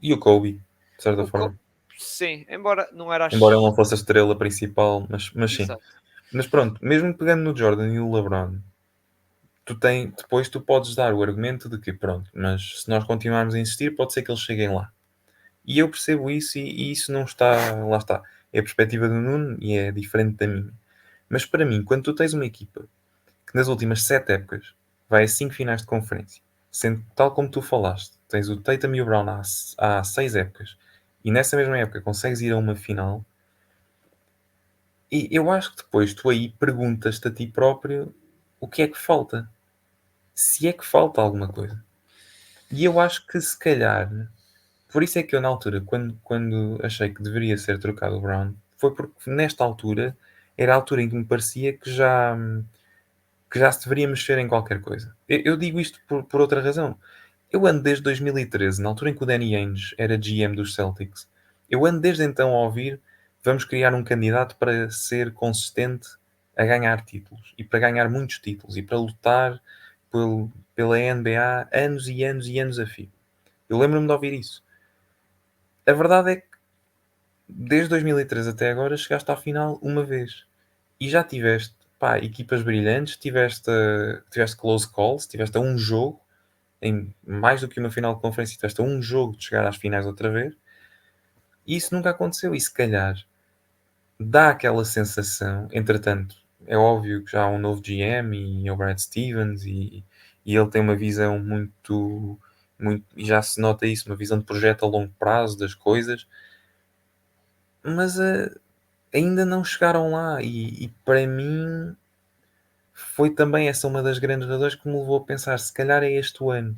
e o Kobe, de certa forma. Sim, embora não era... Embora ele não fosse a estrela principal, mas sim. Exato. Mas pronto, mesmo pegando no Jordan e o LeBron, depois tu podes dar o argumento de que pronto, mas se nós continuarmos a insistir, pode ser que eles cheguem lá. E eu percebo isso, e isso não está... Lá está. É a perspectiva do Nuno e é diferente da minha. Mas para mim, quando tu tens uma equipa que nas últimas 7 épocas vai a 5 finais de conferência, sendo tal como tu falaste, tens o Tatum e o Brown há 6 épocas, e nessa mesma época consegues ir a uma final, e eu acho que depois tu aí perguntas-te a ti próprio o que é que falta. Se é que falta alguma coisa. E eu acho que se calhar, por isso é que eu na altura, quando achei que deveria ser trocado o Brown, foi porque nesta altura era a altura em que me parecia que já se deveria mexer em qualquer coisa. Eu digo isto por outra razão. Eu ando desde 2013, na altura em que o Danny Ainge era GM dos Celtics, eu ando desde então a ouvir: vamos criar um candidato para ser consistente a ganhar títulos e para ganhar muitos títulos e para lutar pela NBA anos e anos e anos a fio. Eu lembro-me de ouvir isso. A verdade é que desde 2013 até agora chegaste à final uma vez e já tiveste equipas brilhantes, tiveste close calls, tiveste a um jogo, em mais do que uma final de conferência, tiveste a um jogo de chegar às finais outra vez, e isso nunca aconteceu. E se calhar dá aquela sensação, entretanto, é óbvio que já há um novo GM e é o Brad Stevens e ele tem uma visão muito, e já se nota isso, uma visão de projeto a longo prazo das coisas, mas ainda não chegaram lá e para mim foi também essa uma das grandes razões que me levou a pensar se calhar é este o ano,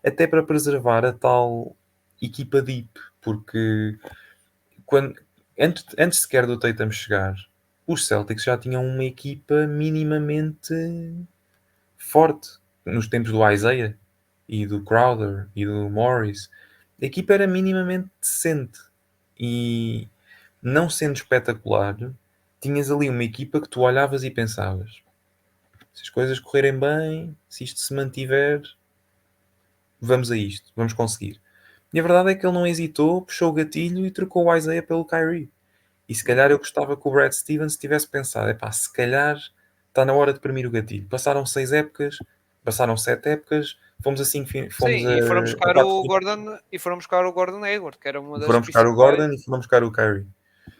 até para preservar a tal equipa deep, porque quando, antes sequer do Tatum chegar, os Celtics já tinham uma equipa minimamente forte nos tempos do Isaiah e do Crowder e do Morris. A equipa era minimamente decente e não sendo espetacular, tinhas ali uma equipa que tu olhavas e pensavas: se as coisas correrem bem, se isto se mantiver, vamos a isto, vamos conseguir. E a verdade é que ele não hesitou, puxou o gatilho e trocou o Isaiah pelo Kyrie. E se calhar eu gostava que o Brad Stevens tivesse pensado: se calhar está na hora de premir o gatilho. Passaram 6 épocas, passaram 7 épocas, fomos assim, Sim, fomos e foram a buscar 4 o finais. Gordon e foram buscar o Gordon Hayward, que era uma das Foram buscar o principais. Gordon e foram buscar o Kyrie.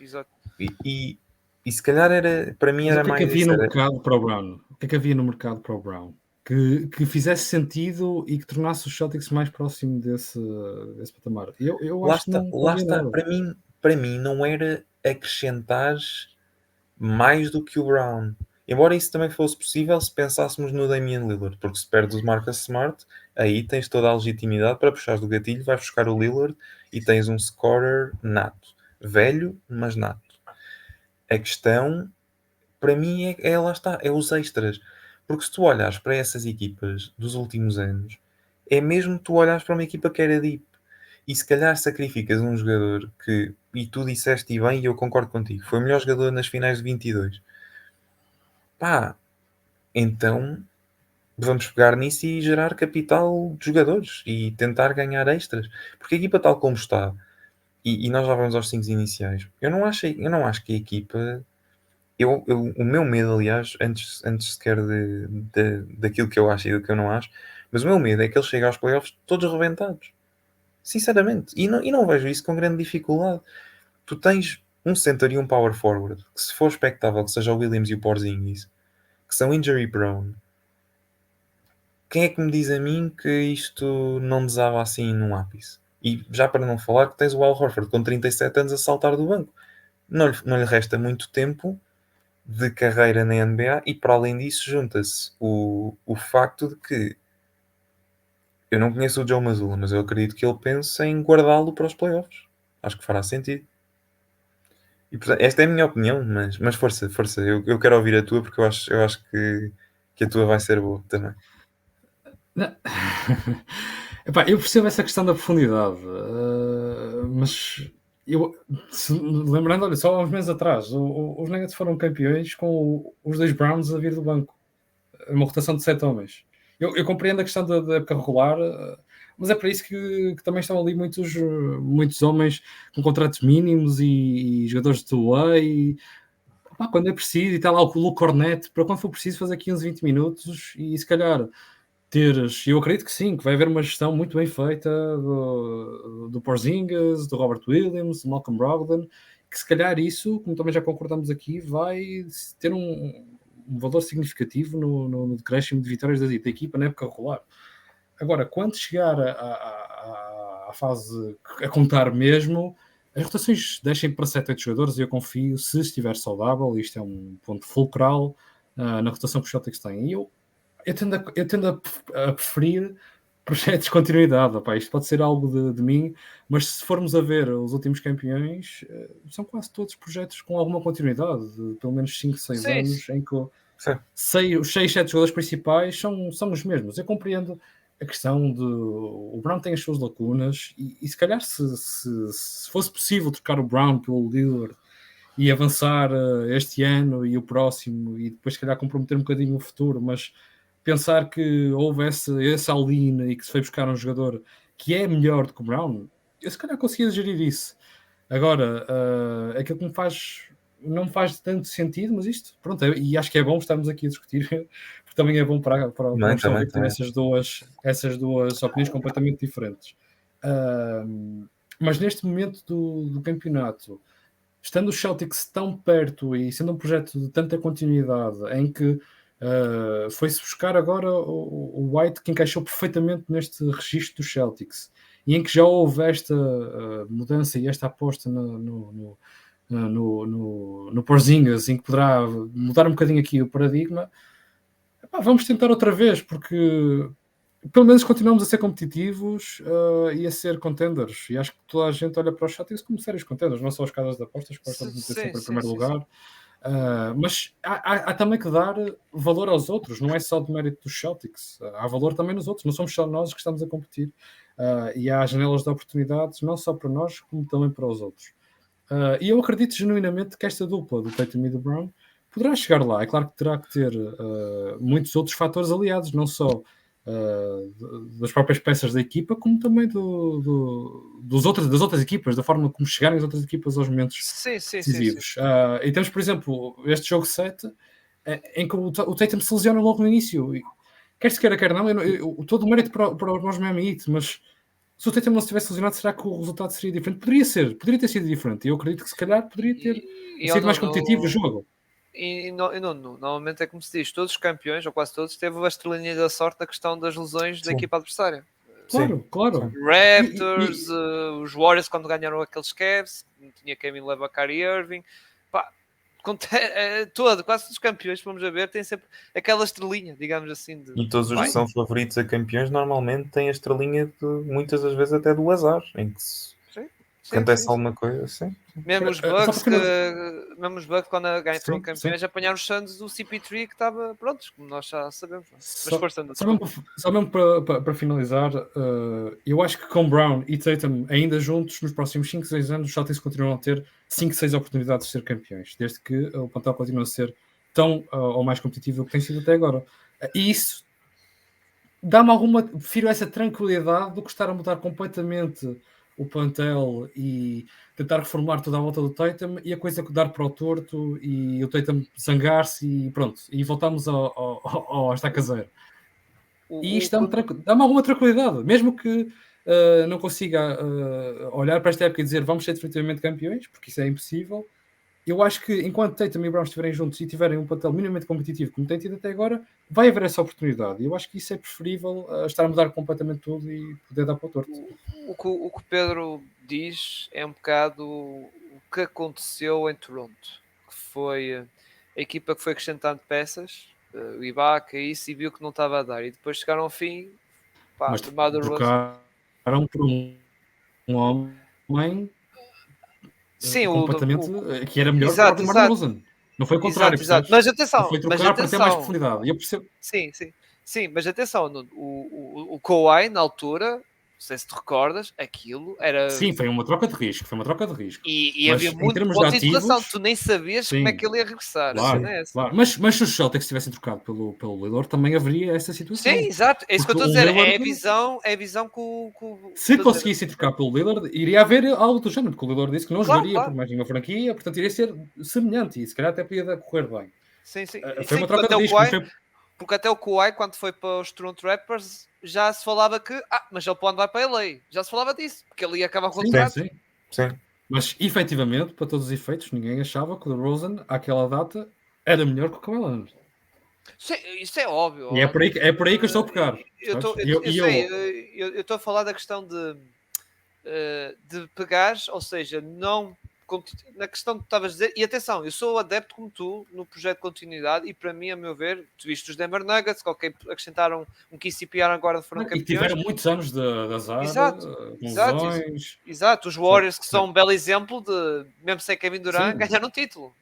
Exato. E se calhar para mim Mas o era que é que mais havia isso. no mercado para o Brown? O que é que havia no mercado para o Brown? Que fizesse sentido e que tornasse os Celtics mais próximo desse patamar. Eu acho que não Lá havia está. nada. Para mim não era acrescentar mais do que o Brown. Embora isso também fosse possível se pensássemos no Damian Lillard, porque se perdes o Marcus Smart, aí tens toda a legitimidade para puxares do gatilho, vais buscar o Lillard e tens um scorer nato. Velho, mas nato. A questão, para mim, lá está, é os extras. Porque se tu olhas para essas equipas dos últimos anos, é mesmo tu olhas para uma equipa que era deep. E se calhar sacrificas um jogador que, e tu disseste bem, e eu concordo contigo, foi o melhor jogador nas finais de 22. Então vamos pegar nisso e gerar capital de jogadores e tentar ganhar extras. Porque a equipa tal como está, e nós já vamos aos 5 iniciais, eu não acho que a equipa. O meu medo, aliás, antes sequer daquilo que eu acho e do que eu não acho, mas o meu medo é que ele chegue aos playoffs todos rebentados. Sinceramente. E não vejo isso com grande dificuldade. Tu tens um center e um power forward, que se for expectável que seja o Williams e o Porzingis, que são injury prone, quem é que me diz a mim que isto não desaba assim num ápice? E já para não falar que tens o Al Horford com 37 anos a saltar do banco. Não lhe resta muito tempo de carreira na NBA e para além disso junta-se o facto de que eu não conheço o Joe Mazzulla, mas eu acredito que ele pense em guardá-lo para os playoffs. Acho que fará sentido. E portanto, esta é a minha opinião, mas força, força. Eu quero ouvir a tua porque eu acho que a tua vai ser boa também. Epá, eu percebo essa questão da profundidade, mas lembrando, olha, só há uns meses atrás, os Nuggets foram campeões com os dois Browns a vir do banco, uma rotação de 7 homens. Eu compreendo a questão da época regular, mas é para isso que também estão ali muitos homens com contratos mínimos e jogadores de two-way. Quando é preciso, e está lá o Luke Cornette, para quando for preciso fazer 15, 20 minutos e se calhar eu acredito que sim, que vai haver uma gestão muito bem feita do Porzingis, do Robert Williams, do Malcolm Brogdon, que se calhar isso, como também já concordamos aqui, vai ter um valor significativo no decréscimo de vitórias da equipa na época regular. Agora, quando chegar à fase a contar mesmo, as rotações deixem para 7, 8 jogadores e eu confio, se estiver saudável, isto é um ponto fulcral na rotação que os Celtics têm. E eu tendo a preferir projetos de continuidade. Opá, isto pode ser algo de mim, mas se formos a ver os últimos campeões, são quase todos projetos com alguma continuidade, de pelo menos 5, 6 Sim, anos, em que os 6, 7 jogadores principais são os mesmos. Eu compreendo a questão de o Brown tem as suas lacunas e se calhar se fosse possível trocar o Brown pelo Lillard e avançar este ano e o próximo e depois se calhar comprometer um bocadinho o futuro, mas pensar que houve esse all-in e que se foi buscar um jogador que é melhor do que o Brown, eu se calhar conseguia gerir isso. Agora, aquilo que não me faz tanto sentido, mas isto, pronto, e acho que é bom estarmos aqui a discutir, porque também é bom para Também, um pessoal também, ver que tem também. essas duas opiniões completamente diferentes. Mas neste momento do campeonato, estando os Celtics tão perto e sendo um projeto de tanta continuidade, em que foi-se buscar agora o White, que encaixou perfeitamente neste registro dos Celtics, e em que já houve esta mudança e esta aposta no Porzingis, em que poderá mudar um bocadinho aqui o paradigma. Epá, vamos tentar outra vez, porque pelo menos continuamos a ser competitivos e a ser contenders. E acho que toda a gente olha para os Celtics como sérios contenders, não só as casas de apostas, que gostam de meter sempre em primeiro lugar. Mas há também que dar valor aos outros, não é só de mérito dos Celtics, há valor também nos outros, não somos só nós que estamos a competir. E há janelas de oportunidades, não só para nós, como também para os outros. E eu acredito genuinamente que esta dupla do Tatum e do Brown poderá chegar lá. É claro que terá que ter muitos outros fatores aliados, não só das próprias peças da equipa, como também das outras equipas, da forma como chegarem as outras equipas aos momentos decisivos. E temos, por exemplo, este jogo 7, em que o Tatum se lesiona logo no início. Quer se queira, quer não, todo o mérito para os meus Miami Heat, mas se o Tatum não se tivesse lesionado, será que o resultado seria diferente? Poderia ter sido diferente. Eu acredito que se calhar poderia ter sido mais competitivo o jogo. Normalmente é como se diz, todos os campeões, ou quase todos, teve a estrelinha da sorte da questão das lesões da equipa adversária. Claro. Raptors, os Warriors quando ganharam aqueles Cavs, tinha Kevin Love, Kyrie Irving, pá, quase todos os campeões, vamos a ver, têm sempre aquela estrelinha, digamos assim. E todos os que são favoritos a campeões normalmente têm a estrelinha muitas das vezes até do azar, em que acontece alguma coisa assim. Mesmo os Bucks, quando foram campeões, apanharam os Suns do CP3 que estava, pronto, como nós já sabemos. Só mesmo para finalizar, eu acho que com Brown e Tatum ainda juntos, nos próximos 5, 6 anos, os Celtics continuam a ter 5, 6 oportunidades de ser campeões, desde que o plantel continua a ser tão ou mais competitivo do que tem sido até agora. E isso dá-me prefiro essa tranquilidade do que estar a mudar completamente o plantel e tentar reformular toda a volta do Tatum e a coisa dar para o torto e o Tatum zangar-se e pronto, e voltamos ao estaca zero. E isto dá-me alguma tranquilidade, mesmo que não consiga olhar para esta época e dizer vamos ser definitivamente campeões, porque isso é impossível. Eu acho que enquanto Tatum e Brown estiverem juntos e tiverem um plantel minimamente competitivo como tem tido até agora, vai haver essa oportunidade. E eu acho que isso é preferível a estar a mudar completamente tudo e poder dar para o torto. O que o Pedro diz é um bocado o que aconteceu em Toronto, que foi a equipa que foi acrescentando peças, o Ibaka, isso, e viu que não estava a dar. E depois chegaram ao fim, mas trocaram por um homem completamente que era melhor que o DeMar DeRozan. Não foi o contrário, exato. Mas atenção, foi trocar para ter mais profundidade. Eu percebo. Sim, mas atenção, o Kawhi na altura, não sei se te recordas, aquilo era... Sim, foi uma troca de risco. E havia muito ponto de situação, tu nem sabias como é que ele ia regressar. Claro. Mas se os Celtics tivessem trocado pelo Lillard, também haveria essa situação. Sim, exato. É isso que eu estou a dizer. É a visão que o... Se conseguissem trocar pelo Lillard, iria haver algo do género, porque o Lillard disse que não jogaria por mais nenhuma franquia, portanto iria ser semelhante e se calhar até podia correr bem. Sim. Foi uma troca de risco. Porque até o Kawhi, quando foi para os Toronto Raptors, já se falava que mas ele pode vai para LA. Já se falava disso, porque ele ia acabar com o contrato. Sim. Mas, efetivamente, para todos os efeitos, ninguém achava que o DeRozan, àquela data, era melhor que o Kawhi Leonard. Isso é óbvio. E é por aí que eu estou a pegar. Eu estou a falar da questão de pegar, ou seja, não... Na questão que tu estavas a dizer, e atenção, eu sou adepto como tu no projeto de continuidade e para mim, a meu ver, tu viste os Denver Nuggets, acrescentaram um KCPR agora foram campeões. E tiveram muitos anos de azar, exato, os Warriors que são um belo exemplo de, mesmo sem Kevin Durant, ganharam um título.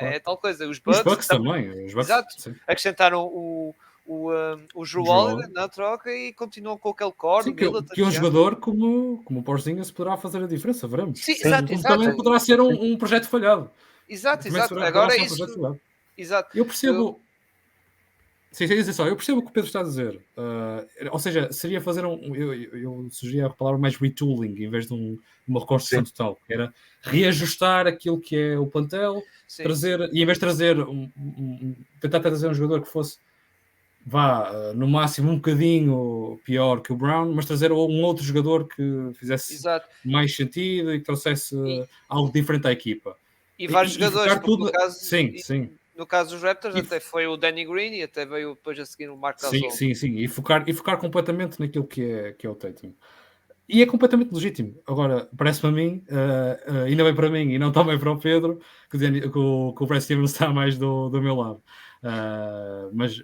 É tal coisa. Os Bucks também. Exato. Acrescentaram o o Drew Drew Holiday Holiday. na troca e continuam com aquele core, Sim, o que Middleton. um já. jogador como o Porzingis poderá fazer a diferença, veremos. Sim, Sim, exato, Como também exato. poderá ser um projeto falhado. Exato, Também exato. poderá Agora ser um isso. projeto falhado. Exato. Eu percebo. Sim, quer dizer só, eu percebo o que o Pedro está a dizer. Ou seja, seria fazer eu sugeria a palavra mais retooling em vez de uma reconstrução sim, total, que era reajustar aquilo que é o plantel, Sim. trazer, e em vez de trazer tentar trazer um jogador que fosse no máximo um bocadinho pior que o Brown, mas trazer um outro jogador que fizesse Exato. mais sentido e que trouxesse E- algo diferente à equipa. E vários E jogadores, focar porque tudo. Sim. no caso dos Raptors E até foi o Danny Green e até veio depois a seguir o Marc Gasol. Sim. E focar completamente naquilo que é o Tatum. E é completamente legítimo. Agora, parece-me a mim, ainda bem para mim e não também para o Pedro, que o Brad Stevens está mais do meu lado. Mas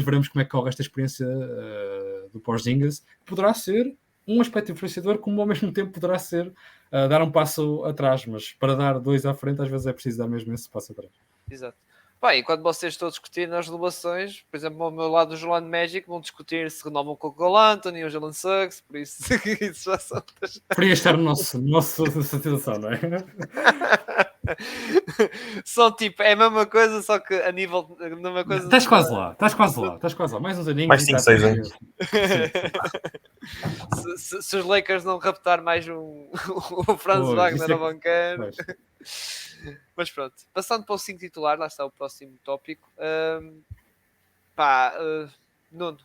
veremos como é que corre esta experiência do Porzingis. Poderá ser um aspecto diferenciador, como ao mesmo tempo poderá ser dar um passo atrás, mas para dar 2 à frente, às vezes é preciso dar mesmo esse passo atrás. Exato. Pá, e quando vocês estão a discutir nas renovações, por exemplo, ao meu lado do Orlando Magic, vão discutir se renovam com o Cole Anthony ou o Jalen Suggs, por isso, isso já são. Preferia estar no nossa situação, não é? São tipo, é a mesma coisa, só que a nível. Numa coisa Estás quase lá. Mais uns aninhos. mais 5, 6 anos. Se os Lakers não raptar mais o Franz Wagner a bancar. Mas pronto, passando para o 5 titular, lá está o próximo tópico. Nuno,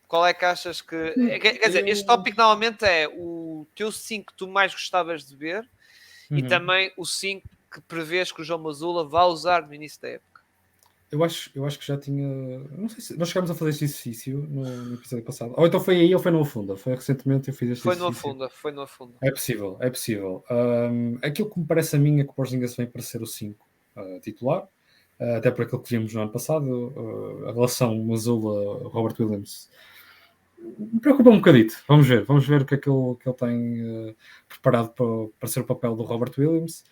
qual é que achas que. Quer dizer, este tópico normalmente é o teu 5 que tu mais gostavas de ver e também o 5 que prevês que o João Mazzulla vá usar no início da época. Eu acho que já tinha. Não sei se nós chegámos a fazer este exercício no episódio passado. Ou então foi aí ou foi no Afunda. Foi recentemente eu fiz este Foi no exercício. Afunda. É possível. Aquilo que me parece a mim é que o Porzingis vem para ser o 5 titular. Até por aquilo que vimos no ano passado. A relação Mazzulla-Robert Williams me preocupa um bocadito. Vamos ver o que é que ele tem preparado para ser o papel do Robert Williams.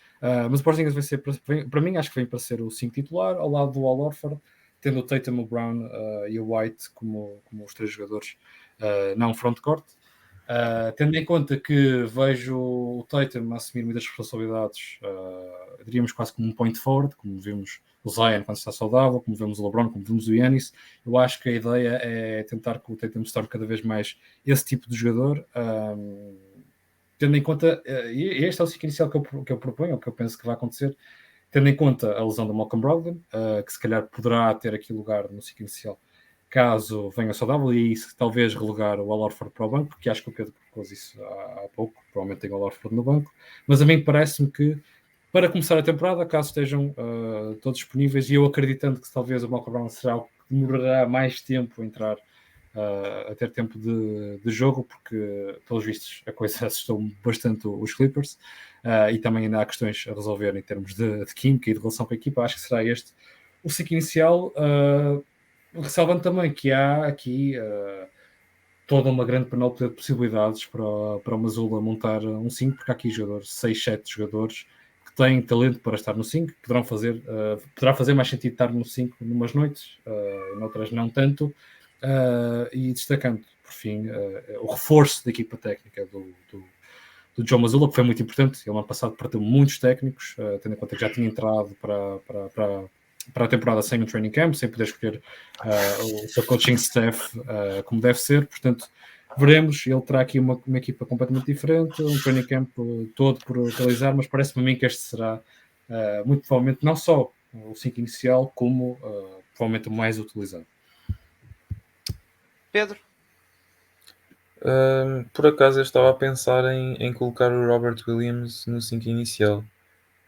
Mas o Porzingis vai ser, para mim, acho que vem para ser o 5 titular, ao lado do Al Horford, tendo o Tatum, o Brown e o White como os 3 jogadores não frontcourt. Tendo em conta que vejo o Tatum a assumir muitas responsabilidades, diríamos quase como um point forward, como vimos o Zion quando está saudável, como vemos o LeBron, como vemos o Giannis. Eu acho que a ideia é tentar que o Tatum se torne cada vez mais esse tipo de jogador, tendo em conta, e este é o ciclo inicial que eu proponho, o que eu penso que vai acontecer, tendo em conta a lesão do Malcolm Brogdon, que se calhar poderá ter aqui lugar no ciclo inicial, caso venha saudável, e talvez relegar o Al Horford para o banco, porque acho que o Pedro propôs isso há pouco, provavelmente tem o Al Horford no banco, mas a mim parece-me que para começar a temporada, caso estejam todos disponíveis, e eu acreditando que talvez o Malcolm Brown será o que demorará mais tempo a entrar a ter tempo de jogo, porque pelos vistos a coisa assustou bastante os Clippers, e também ainda há questões a resolver em termos de química e de relação com a equipa. Acho que será este o ciclo inicial, ressalvando também que há aqui toda uma grande panóplia de possibilidades para o Mazzulla montar um 5, porque há aqui jogadores, 6, 7 jogadores que têm talento para estar no 5, poderá fazer mais sentido estar no 5 numas noites, noutras não tanto, e destacando, por fim, o reforço da equipa técnica do Joe Mazzulla, que foi muito importante. Ele, ano passado, perdeu muitos técnicos, tendo em conta que já tinha entrado para a temporada sem um training camp, sem poder escolher o seu coaching staff como deve ser. Portanto, veremos. Ele terá aqui uma equipa completamente diferente, um training camp todo por realizar, mas parece-me a mim que este será muito provavelmente não só o 5 inicial, como provavelmente o mais utilizado. Pedro? Por acaso eu estava a pensar em colocar o Robert Williams no 5 inicial,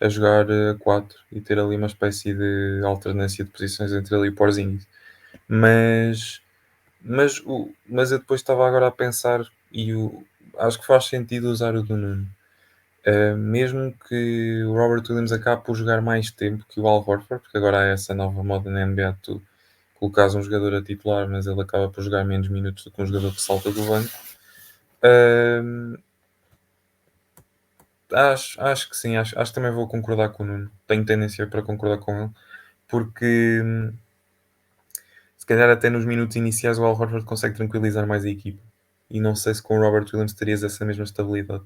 a jogar a 4 e ter ali uma espécie de alternância de posições entre ele e o Porzingis. Mas eu depois estava agora a pensar e acho que faz sentido usar o do Nuno. Mesmo que o Robert Williams acabe por jogar mais tempo que o Al Horford, porque agora há essa nova moda na NBA de tu colocares um jogador a titular, mas ele acaba por jogar menos minutos do que um jogador que salta do banco. Acho que sim, acho que também vou concordar com o Nuno. Tenho tendência para concordar com ele, porque se calhar até nos minutos iniciais o Al Horford consegue tranquilizar mais a equipa. E não sei se com o Robert Williams terias essa mesma estabilidade.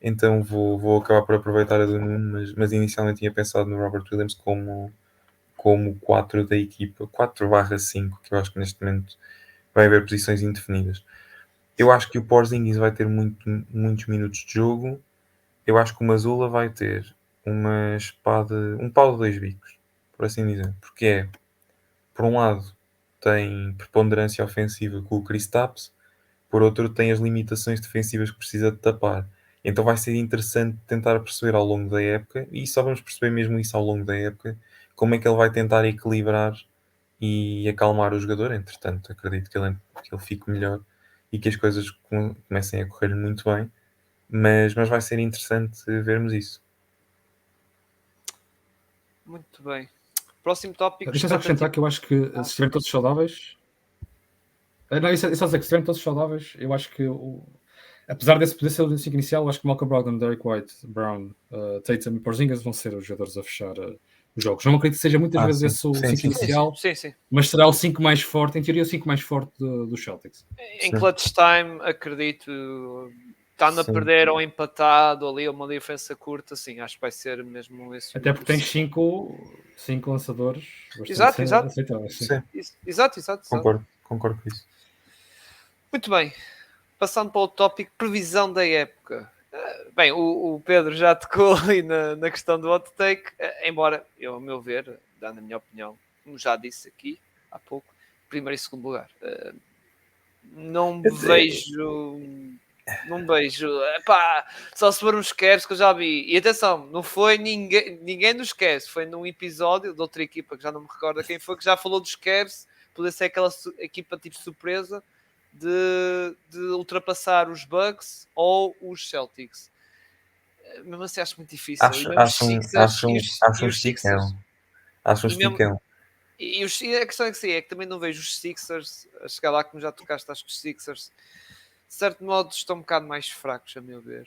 Então vou acabar por aproveitar a do Nuno, mas inicialmente tinha pensado no Robert Williams como 4 da equipa, 4/5, que eu acho que neste momento vai haver posições indefinidas. Eu acho que o Porzingis vai ter muitos minutos de jogo. Eu acho que o Mazzulla vai ter uma espada, um pau de dois bicos, por assim dizer. Porque por um lado, tem preponderância ofensiva com o Kristaps, por outro, tem as limitações defensivas que precisa de tapar. Então vai ser interessante tentar perceber ao longo da época, e só vamos perceber mesmo isso ao longo da época, como é que ele vai tentar equilibrar e acalmar o jogador. Entretanto, acredito que ele fique melhor e que as coisas comecem a correr muito bem, mas vai ser interessante vermos isso. Muito bem. Próximo tópico. Deixa-me só acrescentar que eu acho que se estiverem todos saudáveis. Não, isso é só dizer que se estiverem todos saudáveis, eu acho que apesar desse poder ser o 5 inicial, eu acho que Malcolm Brogdon, Derek White, Brown, Tatum e Porzingis vão ser os jogadores a fechar os jogos. Não acredito que seja muitas vezes esse o 5 inicial, Sim. mas será o 5 mais forte, em teoria o 5 mais forte dos Celtics. Em clutch time, acredito, estando a perder ou empatado ali, uma diferença curta, sim, acho que vai ser mesmo esse. Até porque tens 5 lançadores Exato. aceitáveis. Sim. Exato. Concordo com isso. Muito bem. Passando para o tópico previsão da época. Bem, o Pedro já tocou ali na questão do hot take, embora, eu, ao meu ver, dando a minha opinião, como já disse aqui há pouco, primeiro e segundo lugar. Não vejo. Epá, só se for uns Cavs que eu já vi. E atenção, não foi ninguém dos Cavs. Foi num episódio de outra equipa que já não me recordo quem foi, que já falou dos Cavs. Poder ser aquela equipa tipo surpresa de ultrapassar os Bucks ou os Celtics. Mesmo assim acho muito difícil. Acho um esticão. E a questão é que sim, é que também não vejo os Sixers a chegar lá, como já tocaste. Acho que os Sixers, de certo modo, estão um bocado mais fracos, a meu ver.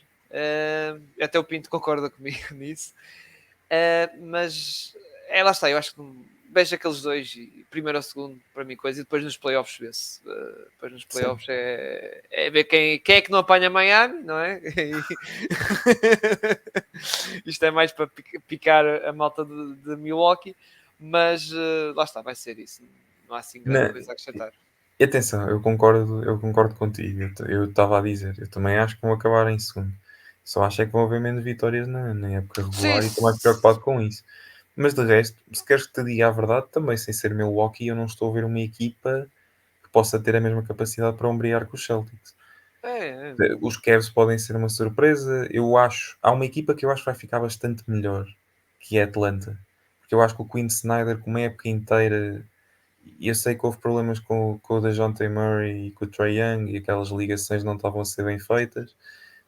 Até o Pinto concorda comigo nisso. Mas lá está, eu acho que vejo aqueles dois, primeiro ou segundo, para mim, coisa, e depois nos playoffs vê-se. Depois nos playoffs é ver quem é que não apanha Miami, não é? Isto é mais para picar a malta de Milwaukee, mas lá está, vai ser isso. Não há assim grande coisa a acrescentar. E atenção, eu concordo contigo. Eu estava a dizer, eu também acho que vão acabar em segundo. Só acho é que vão haver menos vitórias na época regular e estou mais preocupado com isso. Mas de resto, se queres que te diga a verdade, também sem ser Milwaukee, eu não estou a ver uma equipa que possa ter a mesma capacidade para ombrear com os Celtics. Os Cavs podem ser uma surpresa. Há uma equipa que eu acho que vai ficar bastante melhor, que é Atlanta. Porque eu acho que o Quinn Snyder, com uma época inteira, e eu sei que houve problemas com o DeJounte Murray e com o Trae Young e aquelas ligações não estavam a ser bem feitas.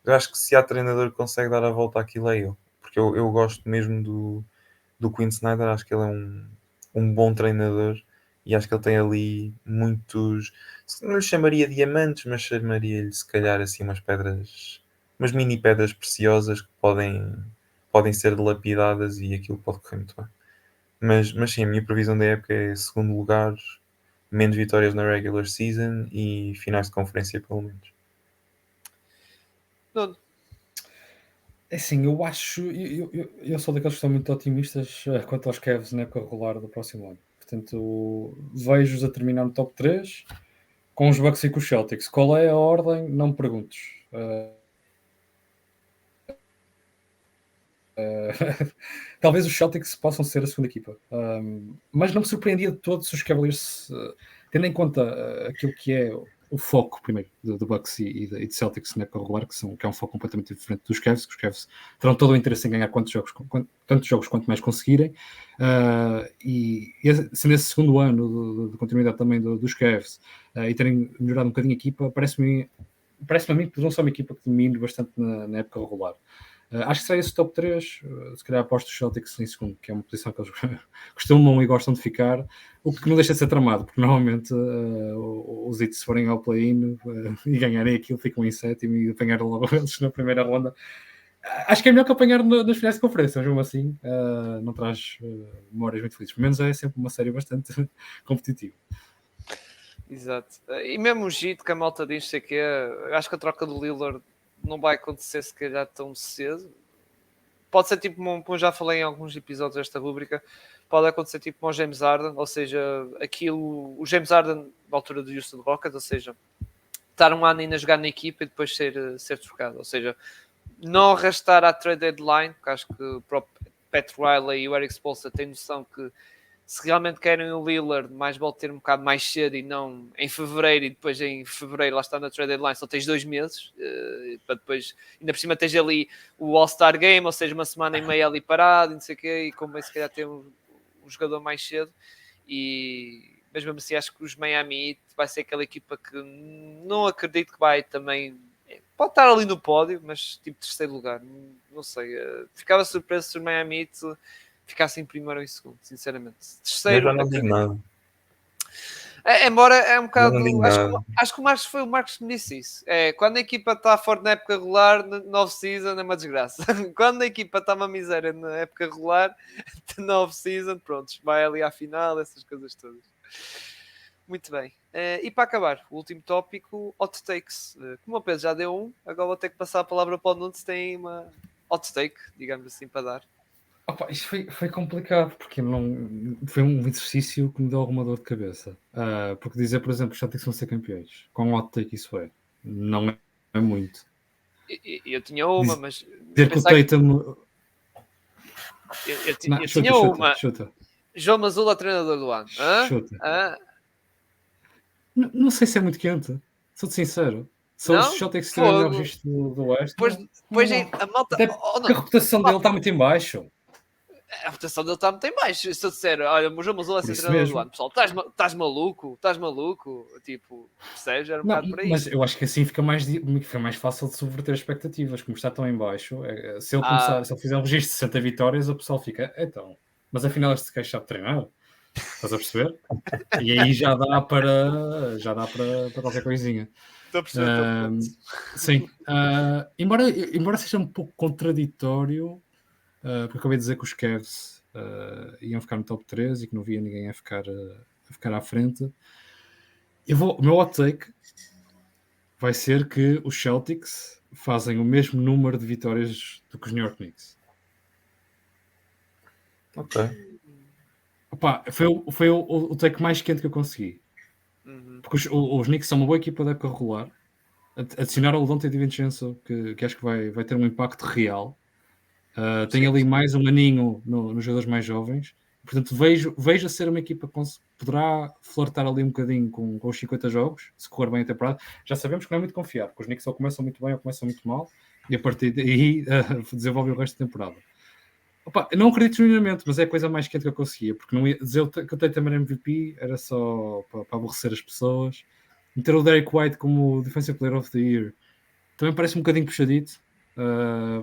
Eu acho que se há treinador que consegue dar a volta àquilo é ele. Porque eu gosto mesmo do Quinn Snyder, acho que ele é um bom treinador e acho que ele tem ali muitos, não lhe chamaria diamantes, mas chamaria-lhe se calhar assim umas mini pedras preciosas que podem ser dilapidadas e aquilo pode correr muito bem. Mas sim, a minha previsão da época é segundo lugar, menos vitórias na regular season e finais de conferência pelo menos. É assim, eu acho. Eu sou daqueles que são muito otimistas quanto aos Cavs na época regular do próximo ano. Portanto, vejo-os a terminar no top 3 com os Bucks e com os Celtics. Qual é a ordem? Não me perguntes. Talvez os Celtics possam ser a segunda equipa. Mas não me surpreendia de todo se os Cavaliers, tendo em conta aquilo que é o foco, primeiro, do Bucks e de Celtics na época regular, que é um foco completamente diferente dos Cavs, que os Cavs terão todo o interesse em ganhar tantos jogos quanto mais conseguirem, e sendo esse segundo ano de continuidade também dos Cavs, e terem melhorado um bocadinho a equipa, parece-me a mim que poderiam ser uma equipa que domine bastante na época regular. Acho que será esse top 3, se calhar aposto os Celtics em segundo, que é uma posição que eles costumam e gostam de ficar, o que não deixa de ser tramado, porque normalmente os Heat, se forem ao play-in e ganharem aquilo, ficam em sétimo e apanharam logo eles na primeira ronda. Acho que é melhor que apanhar nas finais de conferência, mas mesmo assim não traz memórias muito felizes. Pelo menos é sempre uma série bastante competitiva. Exato. E mesmo o Gito que a malta diz, sei que eu acho que a troca do Lillard não vai acontecer se calhar tão cedo. Pode ser tipo, como já falei em alguns episódios desta rúbrica, pode acontecer tipo como o James Harden, ou seja, o James Harden da altura do Houston Rockets, ou seja, estar um ano ainda a jogar na equipa e depois ser trocado, ou seja, não arrastar à trade deadline, porque acho que o próprio Pat Riley e o Eric Spoelstra têm noção que se realmente querem o Lillard, mais vale ter um bocado mais cedo e não em fevereiro, e depois em fevereiro lá está na trade deadline, só tens 2 meses, para depois, ainda por cima tens ali o All-Star Game, ou seja, uma semana e meia ali parado, e não sei o quê, e como se calhar ter um jogador mais cedo, mas mesmo assim acho que os Miami Heat vai ser aquela equipa que não acredito que vai também, pode estar ali no pódio, mas tipo terceiro lugar, não sei, ficava surpreso se os Miami Heat ficasse em primeiro ou em segundo, sinceramente. Eu Terceiro, já não digo nada. embora é um Já não bocado. digo Acho nada. que o Marcos foi o Marcos que me disse isso. Quando a equipa está forte na época regular, na off-season é uma desgraça. Quando a equipa está uma miséria na época regular, na off-season, pronto, vai ali à final, essas coisas todas. Muito bem. E para acabar, o último tópico, hot takes. Como o Pedro já deu um, agora vou ter que passar a palavra para o Nuno se tem uma hot take, digamos assim, para dar. Opa, isto foi complicado, porque não, foi um exercício que me deu alguma dor de cabeça. Porque dizer, por exemplo, os Celtics vão ser campeões, quão hot take isso é? Não é muito. Eu tinha uma, mas Dizer que o pensar que Tatum... Não, eu tinha chuta, uma. chuta. João Mazula, treinador do ano. Chuta. Hã? Não sei se é muito quente, sou-te sincero. Se os Não? Celtics tiverem o melhor Fogo. registro do Oeste, Depois, não depois dá. a malta. Até Oh, porque a não. reputação dele está muito em baixo. A votação dele está muito em baixo. Se eu disser, olha, o João Mazula é Por ser isso treinador do mesmo. ano, pessoal, estás maluco? Estás maluco? Tipo, percebes? Era um Não, bocado por aí. mas eu acho que assim fica mais fácil de subverter as expectativas. Como está tão em baixo, se ele fizer um registro de 60 vitórias, o pessoal fica, então, mas afinal este gajo sabe treinar. Estás a perceber? E aí já dá para qualquer coisinha. Estou a perceber o teu ponto. Sim. Embora seja um pouco contraditório, porque acabei de dizer que os Cavs iam ficar no top 3 e que não via ninguém a ficar à frente. O meu hot take vai ser que os Celtics fazem o mesmo número de vitórias do que os New York Knicks. Ok. Opa, foi o take mais quente que eu consegui. Porque os Knicks são uma boa equipa da época regular. Adicionaram o Dante DiVincenzo, que acho que vai ter um impacto real. Tem ali mais um aninho nos jogadores mais jovens. Portanto, vejo a ser uma equipa que poderá flertar ali um bocadinho com os 50 jogos, se correr bem a temporada. Já sabemos que não é muito confiar, porque os Knicks ou começam muito bem ou começam muito mal, e a partir daí desenvolvem o resto da temporada. Opa, eu não acredito genuinamente, mas é a coisa mais quente que eu conseguia, porque não ia dizer que eu tenho também MVP, era só para aborrecer as pessoas. Meter o Derek White como Defensive Player of the Year também parece um bocadinho puxadito.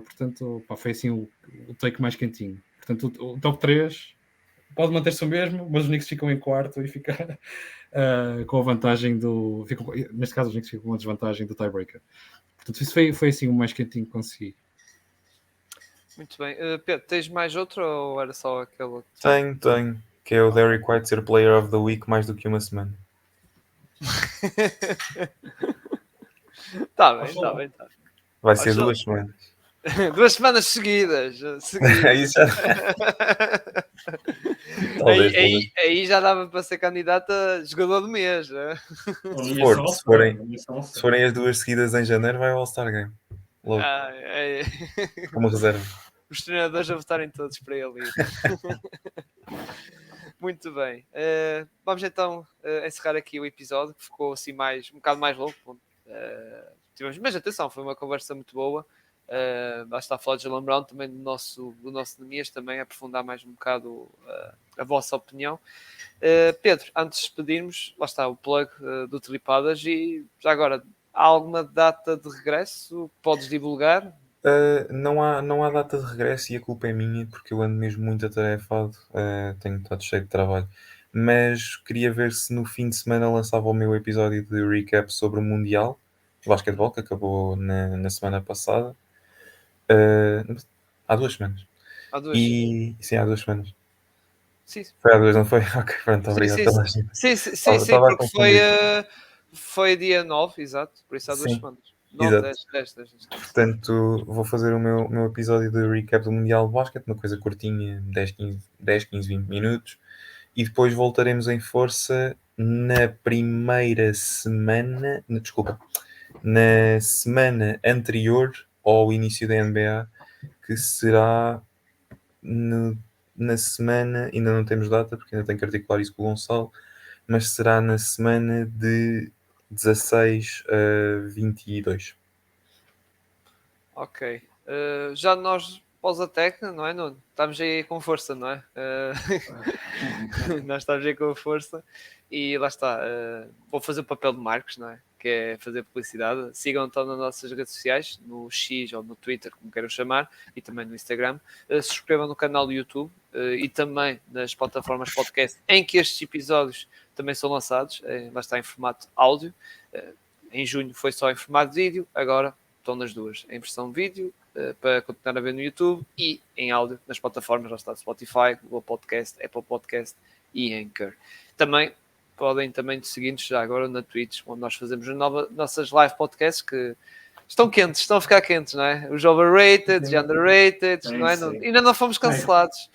Portanto, foi assim o take mais quentinho. Portanto, o top 3 pode manter-se o mesmo, mas os Knicks ficam em quarto e fica com a vantagem do... neste caso, os Knicks ficam com a desvantagem do tiebreaker. Portanto, isso foi assim o mais quentinho que consegui. Muito bem. Pedro, tens mais outro ou era só aquele outro? Tenho. Que é o Derek White ser Player of the Week mais do que uma semana. Está bem. Vai ser 2 semanas. 2 semanas seguidas. Isso já... Talvez. Aí já dava para ser candidato a jogador do mês. Né? Se forem as 2 seguidas em janeiro, vai ao All-Star Game. Logo. Como reserva. Os treinadores a votarem todos para ele ir. Muito bem. Vamos então encerrar aqui o episódio, que ficou assim um bocado mais longo. Mas atenção, foi uma conversa muito boa. Lá está a falar de Jaylen Brown, também do nosso Nemias, também aprofundar mais um bocado a vossa opinião. Pedro, antes de despedirmos, lá está o plug do Tripadas, e já agora, há alguma data de regresso? Podes divulgar? Não há data de regresso e a culpa é minha porque eu ando mesmo muito atarefado, tenho estado cheio de trabalho, mas queria ver se no fim de semana lançava o meu episódio de recap sobre o Mundial de Basquetebol, que acabou na semana passada. Há 2 semanas. Há 2. Sim, há 2 semanas. Sim, Foi há 2, não foi? Ok, pronto, sim, obrigado sim, pela ajuda. sim, Estava a porque foi, confundir. foi dia 9, exato, por isso há 2 Sim, semanas. 9, exato. 10 neste caso. Portanto, vou fazer o meu episódio de recap do Mundial de Basquete, uma coisa curtinha, 10, 15, 20 minutos. E depois voltaremos em força na primeira semana, desculpa, na semana anterior ao início da NBA, que será na semana, ainda não temos data, porque ainda tenho que articular isso com o Gonçalo, mas será na semana de 16 a 22. Ok. Já nós, pós-Ateca, não é, Nuno? Estamos aí com força, não é? Nós estamos aí com força e lá está. Vou fazer o papel de Marcos, não é? Que é fazer publicidade. Sigam então nas nossas redes sociais, no X ou no Twitter, como queiram chamar, e também no Instagram. Subscrevam no canal do YouTube e também nas plataformas podcast em que estes episódios também são lançados. Lá está em formato áudio. Em junho foi só em formato vídeo, agora estão nas duas, em versão vídeo, para continuar a ver no YouTube e em áudio nas plataformas, já está Spotify, Google Podcast, Apple Podcast e Anchor. Também podem também seguir-nos já agora na Twitch, onde nós fazemos nossas live podcasts que estão quentes, estão a ficar quentes, não é? Os overrated, os underrated, não é? Ainda não fomos cancelados.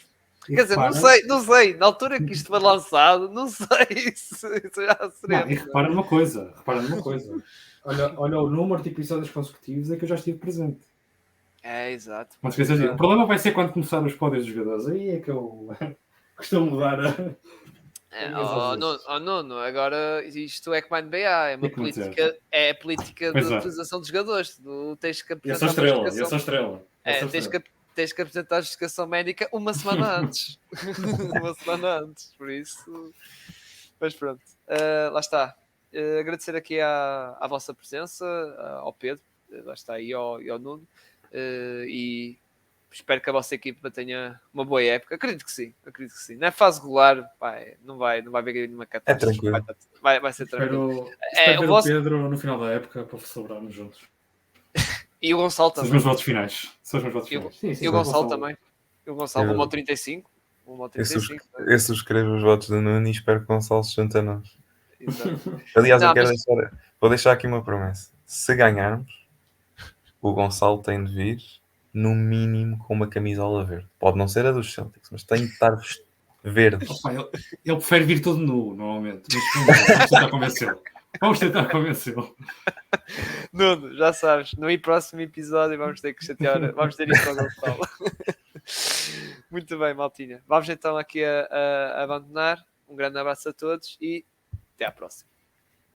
Quer dizer, não sei, na altura que isto foi lançado, não sei se já seremos. E repara numa coisa. Olha o número de episódios consecutivos em que eu já estive presente. É, exato. Não te esqueças disso. O problema vai ser quando começar os pódios dos jogadores. Aí é que eu costumo mudar Nuno, agora isto é como a NBA, é a política de utilização dos jogadores. Tu tens que apresentar eu sou estrela. Tens que apresentar a justificação médica uma semana antes. Uma semana antes, por isso. Mas pronto, lá está. Agradecer aqui à vossa presença, ao Pedro, lá está aí ao Nuno, e espero que a vossa equipa tenha uma boa época. Acredito que sim. Na fase regular, não vai haver nenhuma catástrofe. tranquilo. Vai ser tranquilo. Espero ver o Pedro no final da época para celebrarmos juntos. E o Gonçalo São os também. meus votos finais. E o Gonçalo também. E o Gonçalo, 1,35. Eu subscrevo os votos do Nuno e espero que o Gonçalo se junte a nós. Exato. Aliás, vou deixar aqui uma promessa. Se ganharmos, o Gonçalo tem de vir, no mínimo, com uma camisola verde. Pode não ser a dos Celtics, mas tem de estar verde. Ele prefere vir todo nu, normalmente. Mas vamos tentar convencê-lo. Nuno, já sabes, no próximo episódio vamos ter que chatear, vamos ter isto ao Gonçalo. Muito bem, maltinha. Vamos então aqui a abandonar. Um grande abraço a todos e até à próxima.